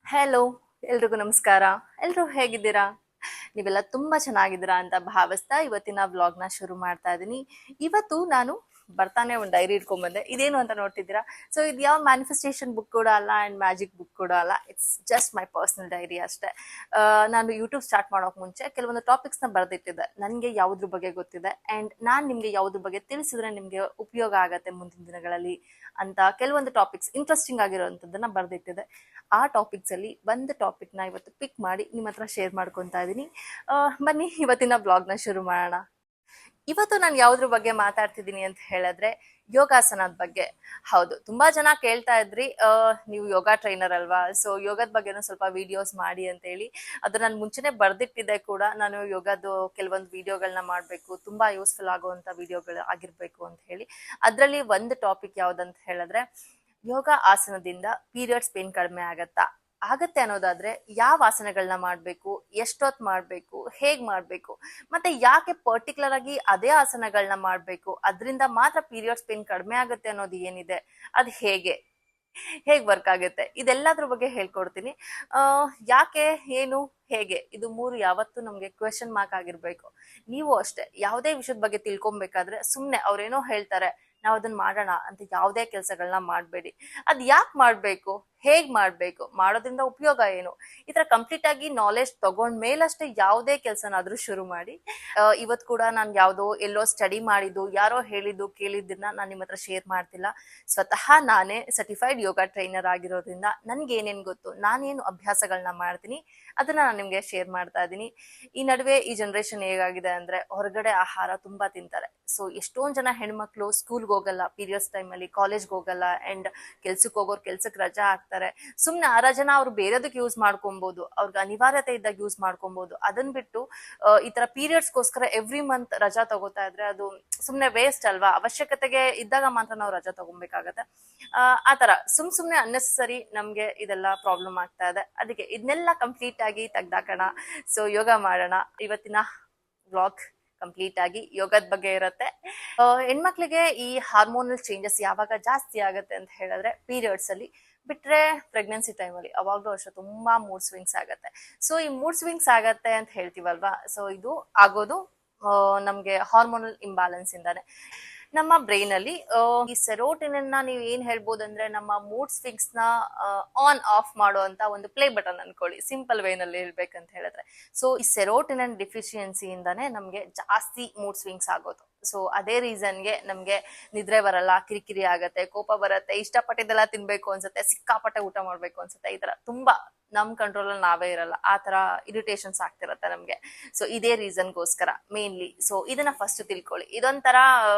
Hello, ಎಲ್ರಿಗೂ ನಮಸ್ಕಾರ. ಎಲ್ರು ಹೇಗಿದ್ದೀರಾ? ನೀವೆಲ್ಲ ತುಂಬಾ ಚೆನ್ನಾಗಿದ್ದೀರಾ ಅಂತ ಭಾವಿಸ್ತಾ ಇವತ್ತಿನ ವ್ಲಾಗ್‌ನ ಶುರು ಮಾಡ್ತಾ ಇದ್ದೀನಿ. ಇವತ್ತು ನಾನು ಬರ್ತಾನೆ ಒಂದು ಡೈರಿ ಇಟ್ಕೊಂಡ್ ಬಂದೆ. ಇದೇನು ಅಂತ ನೋಡ್ತಿದ್ದೀರಾ? ಸೊ ಇದು ಯಾವ ಮ್ಯಾನಿಫೆಸ್ಟೇಷನ್ ಬುಕ್ ಕೂಡ ಅಲ್ಲ ಅಂಡ್ ಮ್ಯಾಜಿಕ್ ಬುಕ್ ಕೂಡ ಅಲ್ಲ. It's just my personal dairy ಅಷ್ಟೇ. ನಾನು ಯೂಟ್ಯೂಬ್ ಸ್ಟಾರ್ಟ್ ಮಾಡೋಕ್ ಮುಂಚೆ ಕೆಲವೊಂದು ಟಾಪಿಕ್ಸ್‌ನ ಬರೆದಿಟ್ಟಿದ್ದೆ. ನನಗೆ ಯಾವುದ್ರ ಬಗ್ಗೆ ಗೊತ್ತಿದೆ ಅಂಡ್ ನಾನು ನಿಮಗೆ ಯಾವುದ್ರ ಬಗ್ಗೆ ತಿಳಿಸಿದ್ರೆ ನಿಮಗೆ ಉಪಯೋಗ ಆಗತ್ತೆ ಮುಂದಿನ ದಿನಗಳಲ್ಲಿ ಅಂತ ಕೆಲವೊಂದು ಟಾಪಿಕ್ಸ್ ಇಂಟ್ರೆಸ್ಟಿಂಗ್ ಆಗಿರುವಂಥದ್ದನ್ನ ಬರೆದಿಟ್ಟಿದೆ. ಆ ಟಾಪಿಕ್ಸ್ ಅಲ್ಲಿ ಒಂದು ಟಾಪಿಕ್ನ ಇವತ್ತು ಪಿಕ್ ಮಾಡಿ ನಿಮ್ಮ ಹತ್ರ ಶೇರ್ ಮಾಡ್ಕೊತಾ ಇದ್ದೀನಿ. ಬನ್ನಿ ಇವತ್ತಿನ ಬ್ಲಾಗ್ನ ಶುರು ಮಾಡೋಣ. ಇವತ್ತು ನಾನು ಯಾವ್ದ್ರ ಬಗ್ಗೆ ಮಾತಾಡ್ತಿದ್ದೀನಿ ಅಂತ ಹೇಳಿದ್ರೆ ಯೋಗಾಸನದ ಬಗ್ಗೆ. ಹೌದು, ತುಂಬಾ ಜನ ಕೇಳ್ತಾ ಇದ್ರಿ ನೀವು ಯೋಗ ಟ್ರೈನರ್ ಅಲ್ವಾ, ಸೊ ಯೋಗದ ಬಗ್ಗೆನೂ ಸ್ವಲ್ಪ ವಿಡಿಯೋಸ್ ಮಾಡಿ ಅಂತ ಹೇಳಿ. ಅದು ನಾನು ಮುಂಚೆನೆ ಬರ್ದಿಟ್ಟಿದ್ದೆ ಕೂಡ. ನಾನು ಯೋಗದ್ದು ಕೆಲವೊಂದು ವಿಡಿಯೋಗಳನ್ನ ಮಾಡಬೇಕು, ತುಂಬಾ ಯೂಸ್ಫುಲ್ ಆಗುವಂತ ವಿಡಿಯೋಗಳು ಆಗಿರ್ಬೇಕು ಅಂತ ಹೇಳಿ. ಅದರಲ್ಲಿ ಒಂದು ಟಾಪಿಕ್ ಯಾವ್ದಂತ ಹೇಳಿದ್ರೆ ಯೋಗ ಆಸನದಿಂದ ಪೀರಿಯಡ್ಸ್ ಪೇನ್ ಕಡಿಮೆ ಆಗತ್ತೆ ಅನ್ನೋದಾದ್ರೆ ಯಾವ ಆಸನಗಳನ್ನ ಮಾಡ್ಬೇಕು, ಎಷ್ಟೊತ್ ಮಾಡ್ಬೇಕು, ಹೇಗ್ ಮಾಡ್ಬೇಕು, ಮತ್ತೆ ಯಾಕೆ ಪರ್ಟಿಕ್ಯುಲರ್ ಆಗಿ ಅದೇ ಆಸನಗಳನ್ನ ಮಾಡ್ಬೇಕು, ಅದರಿಂದ ಮಾತ್ರ ಪೀರಿಯಡ್ಸ್ ಪೇನ್ ಕಡಿಮೆ ಆಗುತ್ತೆ ಅನ್ನೋದು ಏನಿದೆ, ಅದ್ ಹೇಗ್ ವರ್ಕ್ ಆಗುತ್ತೆ, ಇದೆಲ್ಲದ್ರ ಬಗ್ಗೆ ಹೇಳ್ಕೊಡ್ತೀನಿ. ಯಾಕೆ, ಏನು, ಹೇಗೆ, ಇದು ಮೂರು ಯಾವತ್ತು ನಮ್ಗೆ ಕ್ವೆಶನ್ ಮಾರ್ಕ್ ಆಗಿರ್ಬೇಕು. ನೀವು ಅಷ್ಟೇ ಯಾವುದೇ ವಿಷಯದ ಬಗ್ಗೆ ತಿಳ್ಕೊಬೇಕಾದ್ರೆ ಸುಮ್ನೆ ಅವ್ರೇನೋ ಹೇಳ್ತಾರೆ ನಾವ್ ಅದನ್ನ ಮಾಡೋಣ ಅಂತ ಯಾವುದೇ ಕೆಲಸಗಳನ್ನ ಮಾಡ್ಬೇಡಿ. ಅದ್ ಯಾಕೆ ಮಾಡ್ಬೇಕು, ಹೇಗ್ ಮಾಡ್ಬೇಕು, ಮಾಡೋದ್ರಿಂದ ಉಪಯೋಗ ಏನು, ಈ ತರ ಕಂಪ್ಲೀಟ್ ಆಗಿ ನಾಲೆಜ್ ತಗೊಂಡ್ ಮೇಲಷ್ಟೇ ಯಾವುದೇ ಕೆಲಸನಾದ್ರೂ ಶುರು ಮಾಡಿ. ಇವತ್ ಕೂಡ ನಾನು ಯಾವ್ದೋ ಎಲ್ಲೋ ಸ್ಟಡಿ ಮಾಡಿದ್ದು, ಯಾರೋ ಹೇಳಿದ್ದು ಕೇಳಿದ್ದನ್ನ ನಾನು ನಿಮ್ಮ ಹತ್ರ ಶೇರ್ ಮಾಡ್ತಿಲ್ಲ. ಸ್ವತಃ ನಾನೇ ಸರ್ಟಿಫೈಡ್ ಯೋಗ ಟ್ರೈನರ್ ಆಗಿರೋದ್ರಿಂದ ನನ್ಗೆ ಏನೇನ್ ಗೊತ್ತು, ನಾನೇನು ಅಭ್ಯಾಸಗಳನ್ನ ಮಾಡ್ತೀನಿ ಅದನ್ನ ನಾನು ನಿಮ್ಗೆ ಶೇರ್ ಮಾಡ್ತಾ ಇದ್ದೀನಿ. ಈ ನಡುವೆ ಈ ಜನರೇಷನ್ ಹೇಗಾಗಿದೆ ಅಂದ್ರೆ ಹೊರಗಡೆ ಆಹಾರ ತುಂಬಾ ತಿಂತಾರೆ. ಸೊ ಎಷ್ಟೊಂದ್ ಜನ ಹೆಣ್ಮಕ್ಳು ಸ್ಕೂಲ್ಗೆ ಹೋಗಲ್ಲ, ಪೀರಿಯಡ್ಸ್ ಟೈಮ್ ಅಲ್ಲಿ ಕಾಲೇಜ್ಗೆ ಹೋಗಲ್ಲ ಅಂಡ್ ಕೆಲ್ಸಕ್ಕೆ ಹೋಗೋರು ಕೆಲ್ಸಕ್ಕೆ ರಜಾ ಹಾಕ್ತಾರೆ. ಸುಮ್ನೆ ಆ ರಜನ ಅವ್ರು ಬೇರೆದಕ್ಕೆ ಯೂಸ್ ಮಾಡ್ಕೊಬಹುದು, ಅವ್ರಿಗೆ ಅನಿವಾರ್ಯತೆ ಇದ್ದಾಗ ಯೂಸ್ ಮಾಡ್ಕೊಬಹುದು. ಅದನ್ ಬಿಟ್ಟು ಈ ತರ ಪೀರಿಯಡ್ಸ್ಗೋಸ್ಕರ ಎವ್ರಿ ಮಂತ್ ರಜಾ ತಗೋತಾ ಇದ್ರೆ ಅದು ಸುಮ್ನೆ ವೇಸ್ಟ್ ಅಲ್ವಾ. ಅವಶ್ಯಕತೆಗೆ ಇದ್ದಾಗ ಮಾತ್ರ ನಾವು ರಜಾ ತಗೊಬೇಕಾಗತ್ತೆ. ಆತರ ಸುಮ್ನೆ ಅನ್ನೆಸರಿ ನಮ್ಗೆ ಇದೆಲ್ಲ ಪ್ರಾಬ್ಲಮ್ ಆಗ್ತಾ ಇದೆ. ಅದಕ್ಕೆ ಇದನ್ನೆಲ್ಲ ಕಂಪ್ಲೀಟ್ ಆಗಿ ತೆಗ್ದಾಕೋಣ. ಸೊ ಯೋಗ ಮಾಡೋಣ. ಇವತ್ತಿನ ವ್ಲಾಗ್ ಕಂಪ್ಲೀಟ್ ಆಗಿ ಯೋಗದ ಬಗ್ಗೆ ಇರುತ್ತೆ. ಹೆಣ್ಮಕ್ಳಿಗೆ ಈ ಹಾರ್ಮೋನಲ್ ಚೇಂಜಸ್ ಯಾವಾಗ ಜಾಸ್ತಿ ಆಗತ್ತೆ ಅಂತ ಹೇಳಿದ್ರೆ ಪೀರಿಯಡ್ಸ್ ಅಲ್ಲಿ, ಬಿಟ್ರೆ ಪ್ರೆಗ್ನೆನ್ಸಿ ಟೈಮ್ ಅಲ್ಲಿ ಅವಾಗ್ಲೂ ಅಷ್ಟೇ ತುಂಬಾ ಮೂಡ್ ಸ್ವಿಂಗ್ಸ್ ಆಗತ್ತೆ. ಸೊ ಈ ಮೂಡ್ ಸ್ವಿಂಗ್ಸ್ ಆಗತ್ತೆ ಅಂತ ಹೇಳ್ತೀವಲ್ವಾ, ಸೊ ಇದು ಆಗೋದು ನಮ್ಗೆ ಹಾರ್ಮೋನಲ್ ಇಂಬ್ಯಾಲೆನ್ಸ್ ಇಂದಾನೆ. ನಮ್ಮ ಬ್ರೈನ್ ಅಲ್ಲಿ ಈ ಸೆರೋಟಿನಿನ್ ನೀವು ಏನ್ ಹೇಳ್ಬೋದು ಅಂದ್ರೆ ನಮ್ಮ ಮೂಡ್ ಸ್ವಿಂಗ್ಸ್ ನ ಆನ್ ಆಫ್ ಮಾಡುವಂತ ಒಂದು ಪ್ಲೇ ಬಟನ್ ಅನ್ಕೊಳ್ಳಿ, ಸಿಂಪಲ್ ವೇನಲ್ಲಿ ಹೇಳ್ಬೇಕಂತ ಹೇಳಿದ್ರೆ. ಸೊ ಈ ಸೆರೋಟಿನಿನ್ ಡಿಫಿಷಿಯನ್ಸಿಯಿಂದಾನೆ ನಮ್ಗೆ ಜಾಸ್ತಿ ಮೂಡ್ ಸ್ವಿಂಗ್ಸ್ ಆಗೋದು. ಸೊ ಅದೇ ರೀಸನ್ಗೆ ನಮ್ಗೆ ನಿದ್ರೆ ಬರಲ್ಲ, ಕಿರಿಕಿರಿ ಆಗತ್ತೆ, ಕೋಪ ಬರುತ್ತೆ, ಇಷ್ಟಪಟ್ಟಿದ್ದೆಲ್ಲ ತಿನ್ಬೇಕು ಅನ್ಸುತ್ತೆ, ಸಿಕ್ಕಾಪಟ್ಟೆ ಊಟ ಮಾಡ್ಬೇಕು ಅನ್ಸುತ್ತೆ. ಈ ತರ ತುಂಬಾ ನಮ್ ಕಂಟ್ರೋಲ್ ಅಲ್ಲಿ ನಾವೇ ಇರಲ್ಲ, ಆ ತರ ಇರಿಟೇಷನ್ಸ್ ಆಗ್ತಿರತ್ತೆ ನಮ್ಗೆ. ಸೊ ಇದೇ ರೀಸನ್ಗೋಸ್ಕರ ಮೇನ್ಲಿ. ಸೊ ಇದನ್ನ ಫಸ್ಟ್ ತಿಳ್ಕೊಳ್ಳಿ. ಇದೊಂಥರ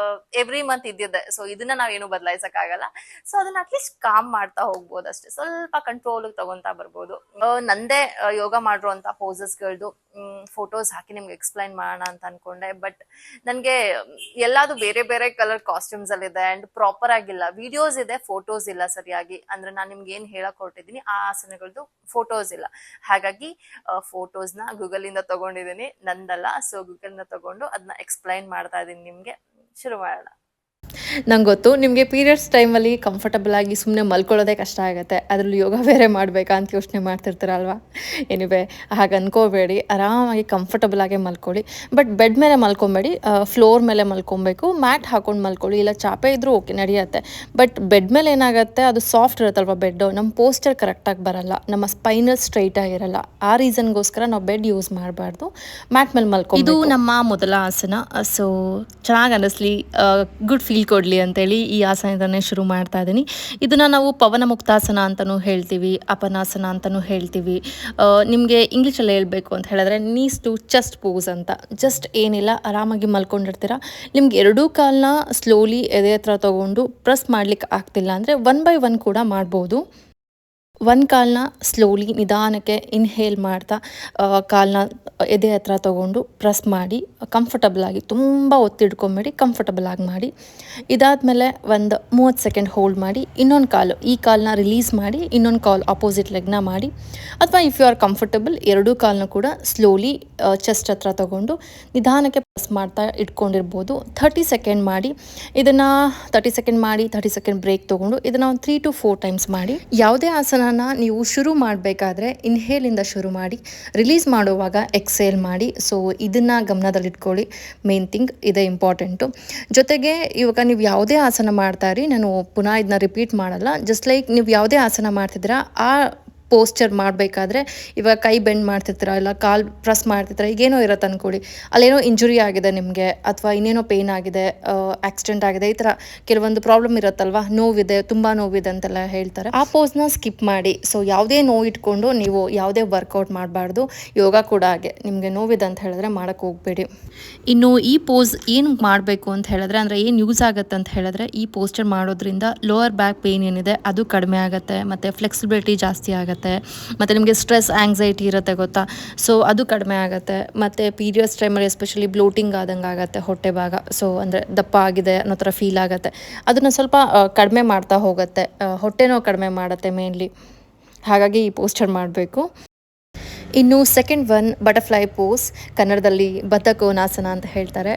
ಎವ್ರಿ ಮಂತ್ ಇದ್ದಿದ್ದೆ. ಸೊ ಇದನ್ನ ನಾವೇನು ಬದಲಾಯಿಸಕ್ ಆಗಲ್ಲ. ಸೊ ಅದನ್ನ ಅಟ್ಲೀಸ್ಟ್ ಕಾಮ್ ಮಾಡ್ತಾ ಹೋಗ್ಬೋದು ಅಷ್ಟೇ, ಸ್ವಲ್ಪ ಕಂಟ್ರೋಲ್ ತಗೊಂತಾ ಬರ್ಬೋದು. ನಂದೇ ಯೋಗ ಮಾಡಿರುವಂತ ಪೋಸಸ್ಗಳದ್ದು ಫೋಟೋಸ್ ಹಾಕಿ ನಿಮ್ಗೆ ಎಕ್ಸ್ಪ್ಲೈನ್ ಮಾಡೋಣ ಅಂತ ಅನ್ಕೊಂಡೆ. ಬಟ್ ನನ್ಗೆ ಎಲ್ಲಾದು ಬೇರೆ ಬೇರೆ ಕಲರ್ ಕಾಸ್ಟ್ಯೂಮ್ಸ್ ಅಲ್ಲಿ ಇದೆ ಅಂಡ್ ಪ್ರಾಪರ್ ಆಗಿಲ್ಲ. ವಿಡಿಯೋಸ್ ಇದೆ, ಫೋಟೋಸ್ ಇಲ್ಲ ಸರಿಯಾಗಿ. ಅಂದ್ರೆ ನಾನು ನಿಮ್ಗೆ ಏನ್ ಹೇಳಕ್ ಹೊರಟಿದ್ದೀನಿ ಆ ಆಸನಗಳದ್ದು ಫೋಟೋಸ್ ಇಲ್ಲ. ಹಾಗಾಗಿ ಫೋಟೋಸ್ ನ ಗೂಗಲ್ ಇಂದ ತಗೊಂಡಿದ್ದೀನಿ, ನಂದಲ್ಲ. ಸೊ ಗೂಗಲ್ ಇಂದ ತಗೊಂಡು ಅದನ್ನ ಎಕ್ಸ್ಪ್ಲೈನ್ ಮಾಡ್ತಾ ಇದೀನಿ ನಿಮ್ಗೆ. ಶುರು ಮಾಡೋಣ. ನಂಗೆ ಗೊತ್ತು ನಿಮಗೆ ಪೀರಿಯಡ್ಸ್ ಟೈಮಲ್ಲಿ ಕಂಫರ್ಟಬಲ್ ಆಗಿ ಸುಮ್ಮನೆ ಮಲ್ಕೊಳ್ಳೋದೇ ಕಷ್ಟ ಆಗುತ್ತೆ, ಅದರಲ್ಲಿ ಯೋಗ ಬೇರೆ ಮಾಡಬೇಕಾ ಅಂತ ಯೋಚನೆ ಮಾಡ್ತಿರ್ತೀರಲ್ವ. ಎನಿವೆ ಹಾಗೆ ಅನ್ಕೋಬೇಡಿ, ಆರಾಮಾಗಿ ಕಂಫರ್ಟಬಲ್ ಆಗಿ ಮಲ್ಕೊಳ್ಳಿ. ಬಟ್ ಬೆಡ್ ಮೇಲೆ ಮಲ್ಕೊಬೇಡಿ, ಫ್ಲೋರ್ ಮೇಲೆ ಮಲ್ಕೊಬೇಕು. ಮ್ಯಾಟ್ ಹಾಕೊಂಡು ಮಲ್ಕೊಳ್ಳಿ, ಇಲ್ಲ ಚಾಪೆ ಇದ್ರೂ ಓಕೆ ನಡೆಯುತ್ತೆ. ಬಟ್ ಬೆಡ್ ಮೇಲೆ ಏನಾಗುತ್ತೆ, ಅದು ಸಾಫ್ಟ್ ಇರುತ್ತಲ್ವ ಬೆಡ್ಡು, ನಮ್ಮ ಪೋಸ್ಚರ್ ಕರೆಕ್ಟಾಗಿ ಬರಲ್ಲ, ನಮ್ಮ ಸ್ಪೈನಲ್ ಸ್ಟ್ರೈಟ್ ಆಗಿರಲ್ಲ. ಆ ರೀಸನ್ಗೋಸ್ಕರ ನಾವು ಬೆಡ್ ಯೂಸ್ ಮಾಡಬಾರ್ದು, ಮ್ಯಾಟ್ ಮೇಲೆ ಮಲ್ಕೊಬೇಕು. ಇದು ನಮ್ಮ ಮೊದಲ ಆಸನ. ಸೊ ಚೆನ್ನಾಗಿ ಅನ್ನಿಸ್ಲಿ, ಗುಡ್ ಫೀಲ್ ಕೊಡಲಿ ಅಂತೇಳಿ ಈ ಆಸನದನ್ನೇ ಶುರು ಮಾಡ್ತಾ ಇದ್ದೀನಿ. ಇದನ್ನು ನಾವು ಪವನ ಮುಕ್ತಾಸನ ಅಂತಲೂ ಹೇಳ್ತೀವಿ, ಅಪನಾಸನ ಅಂತಲೂ ಹೇಳ್ತೀವಿ. ನಿಮಗೆ ಇಂಗ್ಲೀಷಲ್ಲಿ ಹೇಳಬೇಕು ಅಂತ ಹೇಳಿದ್ರೆ ನೀಸ್ ಟು ಚೆಸ್ಟ್ ಪೋಸ್ ಅಂತ. ಜಸ್ಟ್ ಏನಿಲ್ಲ, ಆರಾಮಾಗಿ ಮಲ್ಕೊಂಡಿರ್ತೀರ. ನಿಮ್ಗೆ ಎರಡೂ ಕಾಲನ್ನ ಸ್ಲೋಲಿ ಎದೆ ಹತ್ರ ತೊಗೊಂಡು ಪ್ರೆಸ್ ಮಾಡ್ಲಿಕ್ಕೆ ಆಗ್ತಿಲ್ಲ ಅಂದರೆ 1 by 1 ಕೂಡ ಮಾಡ್ಬೋದು. ಒಂದು ಕಾಲನ್ನ ಸ್ಲೋಲಿ ನಿಧಾನಕ್ಕೆ ಇನ್ಹೇಲ್ ಮಾಡ್ತಾ ಕಾಲನ್ನ ಎದೆ ಹತ್ರ ತೊಗೊಂಡು ಪ್ರೆಸ್ ಮಾಡಿ ಕಂಫರ್ಟಬಲಾಗಿ, ತುಂಬ ಒತ್ತಿಡ್ಕೊಂಬೇಡಿ, ಕಂಫರ್ಟಬಲಾಗಿ ಮಾಡಿ. ಇದಾದಮೇಲೆ ಒಂದು 30 ಸೆಕೆಂಡ್ ಹೋಲ್ಡ್ ಮಾಡಿ ಇನ್ನೊಂದು ಕಾಲು, ಈ ಕಾಲನ್ನ ರಿಲೀಸ್ ಮಾಡಿ ಇನ್ನೊಂದು ಕಾಲು ಆಪೋಸಿಟ್ ಲೆಗ್ನ ಮಾಡಿ. ಅಥವಾ ಇಫ್ ಯು ಆರ್ ಕಂಫರ್ಟಬಲ್ ಎರಡೂ ಕಾಲನ್ನ ಕೂಡ ಸ್ಲೋಲಿ ಚೆಸ್ಟ್ ಹತ್ರ ತೊಗೊಂಡು ನಿಧಾನಕ್ಕೆ ಮಾಡ್ತಾ ಇಟ್ಕೊಂಡಿರ್ಬೋದು. 30 ಸೆಕೆಂಡ್ ಮಾಡಿ ಇದನ್ನು 30 ಸೆಕೆಂಡ್ ಮಾಡಿ 30 ಸೆಕೆಂಡ್ ಬ್ರೇಕ್ ತೊಗೊಂಡು ಇದನ್ನು ಒಂದು 3 to 4 ಟೈಮ್ಸ್ ಮಾಡಿ. ಯಾವುದೇ ಆಸನನ ನೀವು ಶುರು ಮಾಡಬೇಕಾದ್ರೆ ಇನ್ಹೇಲಿಂದ ಶುರು ಮಾಡಿ, ರಿಲೀಸ್ ಮಾಡುವಾಗ ಎಕ್ಸೇಲ್ ಮಾಡಿ. ಸೊ ಇದನ್ನು ಗಮನದಲ್ಲಿಟ್ಕೊಳ್ಳಿ, ಮೇನ್ ಥಿಂಗ್ ಇದೇ ಇಂಪಾರ್ಟೆಂಟು. ಜೊತೆಗೆ ಇವಾಗ ನೀವು ಯಾವುದೇ ಆಸನ ಮಾಡ್ತಾ ಇರಿ, ನಾನು ಪುನಃ ಇದನ್ನ ರಿಪೀಟ್ ಮಾಡಲ್ಲ. ಜಸ್ಟ್ ಲೈಕ್ ನೀವು ಯಾವುದೇ ಆಸನ ಮಾಡ್ತಿದ್ದೀರಾ ಆ ಪೋಸ್ಚರ್ ಮಾಡಬೇಕಾದ್ರೆ ಇವಾಗ ಕೈ ಬೆಂಡ್ ಮಾಡ್ತಿರ್ತೀರ, ಇಲ್ಲ ಕಾಲು ಪ್ರೆಸ್ ಮಾಡ್ತಿರ್ತೀರ, ಈಗೇನೋ ಇರುತ್ತೆ ಅಂದ್ಕೊಳ್ಳಿ, ಅಲ್ಲೇನೋ ಇಂಜುರಿ ಆಗಿದೆ ನಿಮಗೆ, ಅಥವಾ ಇನ್ನೇನೋ ಪೇಯ್ನ್ ಆಗಿದೆ, ಆಕ್ಸಿಡೆಂಟ್ ಆಗಿದೆ, ಈ ಥರ ಕೆಲವೊಂದು ಪ್ರಾಬ್ಲಮ್ ಇರುತ್ತಲ್ವ, ನೋವಿದೆ, ತುಂಬ ನೋವಿದೆ ಅಂತೆಲ್ಲ ಹೇಳ್ತಾರೆ. ಆ ಪೋಸ್ನ ಸ್ಕಿಪ್ ಮಾಡಿ. ಸೊ ಯಾವುದೇ ನೋವು ಇಟ್ಕೊಂಡು ನೀವು ಯಾವುದೇ ವರ್ಕೌಟ್ ಮಾಡಬಾರ್ದು. ಯೋಗ ಕೂಡ ಹಾಗೆ, ನಿಮಗೆ ನೋವಿದೆ ಅಂತ ಹೇಳಿದ್ರೆ ಮಾಡೋಕ್ಕೆ ಹೋಗಬೇಡಿ. ಇನ್ನು ಈ ಪೋಸ್ ಏನು ಮಾಡಬೇಕು ಅಂತ ಹೇಳಿದ್ರೆ, ಅಂದರೆ ಏನು ಯೂಸ್ ಆಗುತ್ತೆ ಅಂತ ಹೇಳಿದ್ರೆ, ಈ ಪೋಸ್ಚರ್ ಮಾಡೋದ್ರಿಂದ ಲೋವರ್ ಬ್ಯಾಕ್ ಪೇಯ್ನ್ ಏನಿದೆ ಅದು ಕಡಿಮೆ ಆಗುತ್ತೆ, ಮತ್ತು ಫ್ಲೆಕ್ಸಿಬಿಲಿಟಿ ಜಾಸ್ತಿ ಆಗುತ್ತೆ, ಮತ್ತು ನಿಮಗೆ ಸ್ಟ್ರೆಸ್ ಆಂಗ್ಸೈಟಿ ಇರುತ್ತೆ ಗೊತ್ತಾ, ಸೊ ಅದು ಕಡಿಮೆ ಆಗುತ್ತೆ. ಮತ್ತು ಪೀರಿಯಡ್ಸ್ ಟೈಮಲ್ಲಿ ಎಸ್ಪೆಷಲಿ ಬ್ಲೋಟಿಂಗ್ ಆದಂಗೆ ಆಗುತ್ತೆ ಹೊಟ್ಟೆ ಭಾಗ, ಸೊ ಅಂದರೆ ದಪ್ಪ ಆಗಿದೆ ಅನ್ನೋ ಥರ ಫೀಲ್ ಆಗುತ್ತೆ. ಅದನ್ನು ಸ್ವಲ್ಪ ಕಡಿಮೆ ಮಾಡ್ತಾ ಹೋಗುತ್ತೆ, ಹೊಟ್ಟೆ ನೋವು ಕಡಿಮೆ ಮಾಡುತ್ತೆ ಮೇನ್ಲಿ. ಹಾಗಾಗಿ ಈ ಪೋಸ್ಚರ್ ಮಾಡಬೇಕು. ಇನ್ನು ಸೆಕೆಂಡ್ ಒನ್ ಬಟರ್ಫ್ಲೈ ಪೋಸ್, ಕನ್ನಡದಲ್ಲಿ ಬದ್ಧಕೋನಾಸನ ಅಂತ ಹೇಳ್ತಾರೆ.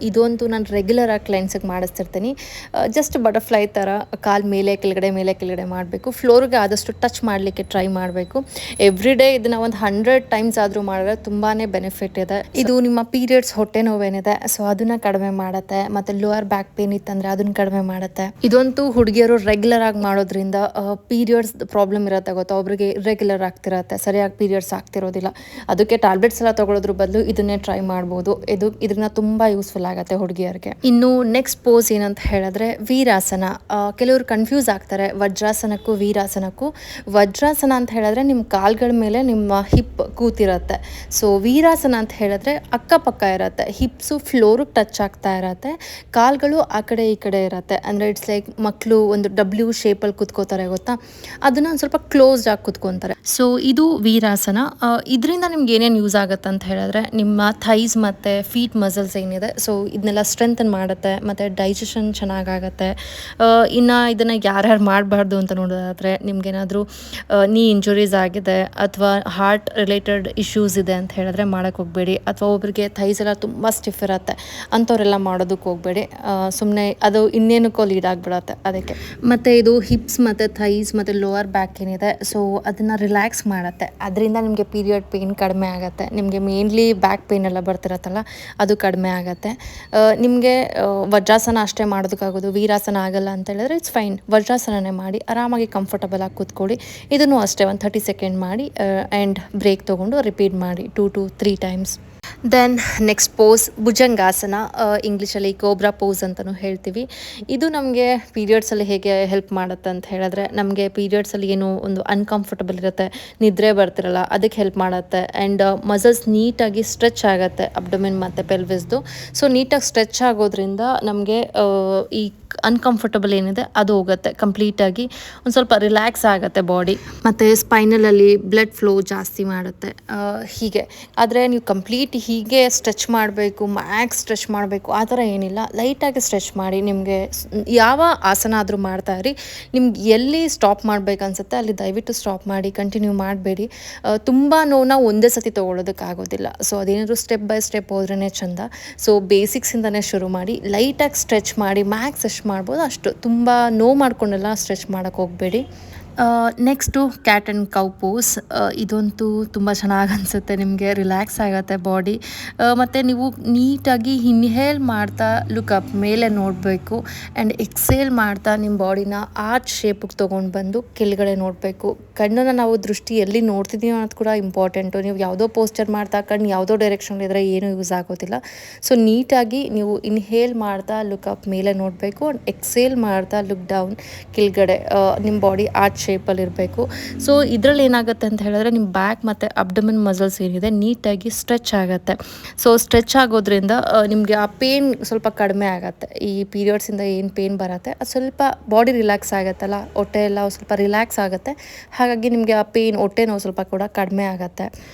ಇದಂತೂ ನಾನು ರೆಗ್ಯುಲರಾಗಿ ಕ್ಲೈಂಟ್ಸಿಗೆ ಮಾಡಿಸ್ತಿರ್ತೀನಿ. ಜಸ್ಟ್ ಬಟರ್ಫ್ಲೈ ಥರ ಕಾಲು ಮೇಲೆ ಕೆಳಗಡೆ ಮಾಡಬೇಕು. ಫ್ಲೋರ್ಗೆ ಆದಷ್ಟು ಟಚ್ ಮಾಡಲಿಕ್ಕೆ ಟ್ರೈ ಮಾಡಬೇಕು. ಎವ್ರಿ ಡೇ ಇದನ್ನು ಒಂದು 100 ಟೈಮ್ಸ್ ಆದರೂ ಮಾಡಿದ್ರೆ ತುಂಬಾ ಬೆನಿಫಿಟ್ ಇದೆ. ಇದು ನಿಮ್ಮ ಪೀರಿಯಡ್ಸ್ ಹೊಟ್ಟೆ ನೋವೇನಿದೆ ಸೊ ಅದನ್ನು ಕಡಿಮೆ ಮಾಡುತ್ತೆ, ಮತ್ತು ಲೋವರ್ ಬ್ಯಾಕ್ ಪೇನ್ ಇತ್ತಂದರೆ ಅದನ್ನು ಕಡಿಮೆ ಮಾಡುತ್ತೆ. ಇದಂತೂ ಹುಡುಗಿಯರು ರೆಗ್ಯುಲರಾಗಿ ಮಾಡೋದ್ರಿಂದ ಪೀರಿಯಡ್ಸ್ ಪ್ರಾಬ್ಲಮ್ ಇರುತ್ತೆ ಗೊತ್ತಾ, ಒಬ್ರಿಗೆ ಇರ್ರೆಗ್ಯುಲರ್ ಆಗ್ತಿರತ್ತೆ, ಸರಿಯಾಗಿ ಪೀರಿಯಡ್ಸ್ ಆಗ್ತಿರೋದಿಲ್ಲ, ಅದಕ್ಕೆ ಟ್ಯಾಬ್ಲೆಟ್ಸ್ ಎಲ್ಲ ತಗೊಳ್ಳೋದ್ರ ಬದಲು ಇದನ್ನೇ ಟ್ರೈ ಮಾಡ್ಬೋದು. ಇದರಿಂದ ತುಂಬ ಯೂಸ್ಫುಲ್ ಆಗುತ್ತೆ ಹುಡುಗಿಯರಿಗೆ. ಇನ್ನು ನೆಕ್ಸ್ಟ್ ಪೋಸ್ ಏನಂತ ಹೇಳಿದ್ರೆ ವೀರಾಸನ. ಕೆಲವರು ಕನ್ಫ್ಯೂಸ್ ಆಗ್ತಾರೆ ವಜ್ರಾಸನಕ್ಕೂ ವೀರಾಸನಕ್ಕೂ. ವಜ್ರಾಸನ ಅಂತ ಹೇಳಿದ್ರೆ ನಿಮ್ಮ ಕಾಲ್ಗಳ ಮೇಲೆ ನಿಮ್ಮ ಹಿಪ್ ಕೂತಿರತ್ತೆ. ಸೊ ವೀರಾಸನ ಅಂತ ಹೇಳಿದ್ರೆ ಅಕ್ಕಪಕ್ಕ ಇರುತ್ತೆ, ಹಿಪ್ಸು ಫ್ಲೋರಿಗೆ ಟಚ್ ಆಗ್ತಾ ಇರತ್ತೆ, ಕಾಲ್ಗಳು ಆ ಕಡೆ ಈ ಕಡೆ ಇರುತ್ತೆ. ಅಂದರೆ ಇಟ್ಸ್ ಲೈಕ್ ಮಕ್ಕಳು ಒಂದು W ಶೇಪಲ್ಲಿ ಕೂತ್ಕೋತಾರೆ ಗೊತ್ತಾ, ಅದನ್ನು ಒಂದು ಸ್ವಲ್ಪ ಕ್ಲೋಸ್ಡ್ ಆಗಿ ಕೂತ್ಕೊತಾರೆ. ಸೊ ಇದು ವೀರಾಸನ. ಇದರಿಂದ ನಿಮ್ಗೆ ಏನೇನು ಯೂಸ್ ಆಗುತ್ತೆ ಅಂತ ಹೇಳಿದ್ರೆ, ನಿಮ್ಮ ಥೈಸ್ ಮತ್ತು ಫೀಟ್ ಮಸಲ್ಸ್ ಏನಿದೆ ಸೊ ಇದನ್ನೆಲ್ಲ ಸ್ಟ್ರೆಂಥನ್ ಮಾಡುತ್ತೆ, ಮತ್ತು ಡೈಜೆಷನ್ ಚೆನ್ನಾಗಾಗತ್ತೆ. ಇನ್ನು ಇದನ್ನು ಯಾರ್ಯಾರು ಮಾಡಬಾರ್ದು ಅಂತ ನೋಡೋದಾದರೆ, ನಿಮ್ಗೇನಾದರೂ ನೀ ಇಂಜುರೀಸ್ ಆಗಿದೆ ಅಥವಾ ಹಾರ್ಟ್ ರಿಲೇಟೆಡ್ ಇಶ್ಯೂಸ್ ಇದೆ ಅಂತ ಹೇಳಿದ್ರೆ ಮಾಡೋಕ್ಕೆ ಹೋಗಬೇಡಿ. ಅಥವಾ ಒಬ್ಬರಿಗೆ ಥೈಸ್ ಎಲ್ಲ ತುಂಬ ಸ್ಟಿಫ್ ಇರುತ್ತೆ ಅಂಥವರೆಲ್ಲ ಮಾಡೋದಕ್ಕೆ ಹೋಗಬೇಡಿ. ಸುಮ್ಮನೆ ಅದು ಇನ್ನೇನಕ್ಕೋ ಲೀಡ್ ಆಗಿಬಿಡತ್ತೆ ಅದಕ್ಕೆ. ಮತ್ತು ಇದು ಹಿಪ್ಸ್ ಮತ್ತು ಥೈಸ್ ಮತ್ತು ಲೋವರ್ ಬ್ಯಾಕ್ ಏನಿದೆ ಸೊ ಅದನ್ನು ರಿಲ್ಯಾಕ್ಸ್ ಮಾಡುತ್ತೆ. ಅದರಿಂದ ನಿಮಗೆ ಪೀರಿಯಡ್ ಪೇಯ್ನ್ ಕಡಿಮೆ ಆಗುತ್ತೆ. ನಿಮಗೆ ಮೇನ್ಲಿ ಬ್ಯಾಕ್ ಪೇಯ್ನ್ ಎಲ್ಲ ಬರ್ತಿರತ್ತಲ್ಲ ಅದು ಕಡಿಮೆ ಆಗುತ್ತೆ. ನಿಮಗೆ ವಜ್ರಾಸನ ಅಷ್ಟೇ ಮಾಡೋದಕ್ಕಾಗೋದು, ವೀರಾಸನ ಆಗಲ್ಲ ಅಂತ ಹೇಳಿದ್ರೆ ಇಟ್ಸ್ ಫೈನ್, ವಜ್ರಾಸನನೇ ಮಾಡಿ ಆರಾಮಾಗಿ ಕಂಫರ್ಟಬಲ್ ಆಗಿ ಕೂತ್ಕೊಳ್ಳಿ. ಇದನ್ನು ಅಷ್ಟೇ ಒಂದು 30 ಸೆಕೆಂಡ್ ಮಾಡಿ ಆ್ಯಂಡ್ ಬ್ರೇಕ್ ತೊಗೊಂಡು ರಿಪೀಟ್ ಮಾಡಿ 2 to 3 times. Then next pose bhujangasana, ಇಂಗ್ಲೀಷಲ್ಲಿ ಕೋಬ್ರಾ ಪೋಸ್ ಅಂತಲೂ ಹೇಳ್ತೀವಿ. ಇದು ನಮಗೆ ಪೀರಿಯಡ್ಸಲ್ಲಿ ಹೇಗೆ ಹೆಲ್ಪ್ ಮಾಡುತ್ತೆ ಅಂತ ಹೇಳಿದ್ರೆ, ನಮಗೆ ಪೀರಿಯಡ್ಸಲ್ಲಿ ಏನೋ ಒಂದು ಅನ್ಕಂಫರ್ಟಬಲ್ ಇರುತ್ತೆ, ನಿದ್ರೆ ಬರ್ತಿರಲ್ಲ, ಅದಕ್ಕೆ ಹೆಲ್ಪ್ ಮಾಡುತ್ತೆ. ಆ್ಯಂಡ್ ಮಸಲ್ಸ್ ನೀಟಾಗಿ ಸ್ಟ್ರೆಚ್ ಆಗುತ್ತೆ, ಅಬ್ಡಮಿನ್ ಮತ್ತು ಪೆಲ್ವಿಸ್ದು. ಸೊ ನೀಟಾಗಿ ಸ್ಟ್ರೆಚ್ ಆಗೋದ್ರಿಂದ ನಮಗೆ ಈ ಅನ್ಕಂಫರ್ಟಬಲ್ ಏನಿದೆ ಅದು ಹೋಗುತ್ತೆ ಕಂಪ್ಲೀಟಾಗಿ, ಒಂದು ಸ್ವಲ್ಪ ರಿಲ್ಯಾಕ್ಸ್ ಆಗುತ್ತೆ ಬಾಡಿ. ಮತ್ತು ಸ್ಪೈನಲಲ್ಲಿ ಬ್ಲಡ್ ಫ್ಲೋ ಜಾಸ್ತಿ ಮಾಡುತ್ತೆ ಹೀಗೆ. ಆದರೆ ನೀವು ಕಂಪ್ಲೀಟ್ ಹೀಗೆ ಸ್ಟ್ರೆಚ್ ಮಾಡಬೇಕು, ಮ್ಯಾಕ್ಸ್ ಸ್ಟ್ರೆಚ್ ಮಾಡಬೇಕು ಆ ಥರ ಏನಿಲ್ಲ, ಲೈಟಾಗಿ ಸ್ಟ್ರೆಚ್ ಮಾಡಿ. ನಿಮಗೆ ಯಾವ ಆಸನ ಆದರೂ ಮಾಡ್ತಾ ಇರಿ, ನಿಮ್ಗೆ ಎಲ್ಲಿ ಸ್ಟಾಪ್ ಮಾಡಬೇಕು ಅನ್ಸುತ್ತೆ ಅಲ್ಲಿ ದಯವಿಟ್ಟು ಸ್ಟಾಪ್ ಮಾಡಿ, ಕಂಟಿನ್ಯೂ ಮಾಡಬೇಡಿ. ತುಂಬ ನೋವನ್ನ ಒಂದೇ ಸತಿ ತೊಗೊಳೋದಕ್ಕಾಗೋದಿಲ್ಲ. ಸೊ ಅದೇನಾದರೂ ಸ್ಟೆಪ್ ಬೈ ಸ್ಟೆಪ್ ಹೋದ್ರೇ ಚೆಂದ. ಸೊ ಬೇಸಿಕ್ಸಿಂದನೇ ಶುರು ಮಾಡಿ, ಲೈಟಾಗಿ ಸ್ಟ್ರೆಚ್ ಮಾಡಿ, ಮ್ಯಾಕ್ಸ್ ಎಷ್ಟು ಮಾಡ್ಬೋದು ಅಷ್ಟು, ತುಂಬ ನೋವು ಮಾಡ್ಕೊಂಡೆಲ್ಲ ಸ್ಟ್ರೆಚ್ ಮಾಡೋಕ್ಕೆ ಹೋಗಬೇಡಿ. Next cat and cow pose. ಇದಂತೂ ತುಂಬ ಚೆನ್ನಾಗಿ ಅನಿಸುತ್ತೆ, ನಿಮಗೆ ರಿಲ್ಯಾಕ್ಸ್ ಆಗುತ್ತೆ ಬಾಡಿ. ಮತ್ತು ನೀವು ನೀಟಾಗಿ ಇನ್ಹೇಲ್ ಮಾಡ್ತಾ ಲುಕ್ ಅಪ್ ಮೇಲೆ ನೋಡಬೇಕು, ಆ್ಯಂಡ್ ಎಕ್ಸೇಲ್ ಮಾಡ್ತಾ ನಿಮ್ಮ ಬಾಡಿನ ಆರ್ಚ್ ಶೇಪಿಗೆ ತೊಗೊಂಡು ಬಂದು ಕೆಳಗಡೆ ನೋಡಬೇಕು. ಕಣ್ಣನ್ನು ನಾವು ದೃಷ್ಟಿ ಎಲ್ಲಿ ನೋಡ್ತಿದ್ದೀವಿ ಅನ್ನೋದು ಕೂಡ ಇಂಪಾರ್ಟೆಂಟು. ನೀವು ಯಾವುದೋ ಪೋಸ್ಚರ್ ಮಾಡ್ತಾ ಕಣ್ಣು ಯಾವುದೋ ಡೈರೆಕ್ಷನ್ಲಿದ್ದರೆ ಏನೂ ಯೂಸ್ ಆಗೋದಿಲ್ಲ. ಸೊ ನೀಟಾಗಿ ನೀವು ಇನ್ಹೇಲ್ ಮಾಡ್ತಾ ಲುಕ್ ಅಪ್ ಮೇಲೆ ನೋಡಬೇಕು, ಆ್ಯಂಡ್ ಎಕ್ಸೇಲ್ ಮಾಡ್ತಾ ಲುಕ್ ಡೌನ್ ಕೆಳಗಡೆ, ನಿಮ್ಮ ಬಾಡಿ ಆರ್ಚ್ ಶೇಪಲ್ಲಿ ಇರಬೇಕು. ಸೊ ಇದರಲ್ಲಿ ಏನಾಗುತ್ತೆ ಅಂತ ಹೇಳಿದ್ರೆ, ನಿಮ್ಮ ಬ್ಯಾಕ್ ಮತ್ತು ಅಬ್ಡಮಿನ್ ಮಸಲ್ಸ್ ಏನಿದೆ ನೀಟಾಗಿ ಸ್ಟ್ರೆಚ್ ಆಗುತ್ತೆ. ಸೊ ಸ್ಟ್ರೆಚ್ ಆಗೋದ್ರಿಂದ ನಿಮಗೆ ಆ ಪೇನ್ ಸ್ವಲ್ಪ ಕಡಿಮೆ ಆಗುತ್ತೆ. ಈ ಪೀರಿಯಡ್ಸಿಂದ ಏನು ಪೇನ್ ಬರುತ್ತೆ ಅದು ಸ್ವಲ್ಪ ಬಾಡಿ ರಿಲ್ಯಾಕ್ಸ್ ಆಗುತ್ತಲ್ಲ, ಹೊಟ್ಟೆ ಎಲ್ಲ ಸ್ವಲ್ಪ ರಿಲ್ಯಾಕ್ಸ್ ಆಗುತ್ತೆ, ಹಾಗಾಗಿ ನಿಮಗೆ ಆ ಪೇನ್ ಹೊಟ್ಟೆ ನೋವು ಸ್ವಲ್ಪ ಕೂಡ ಕಡಿಮೆ ಆಗುತ್ತೆ.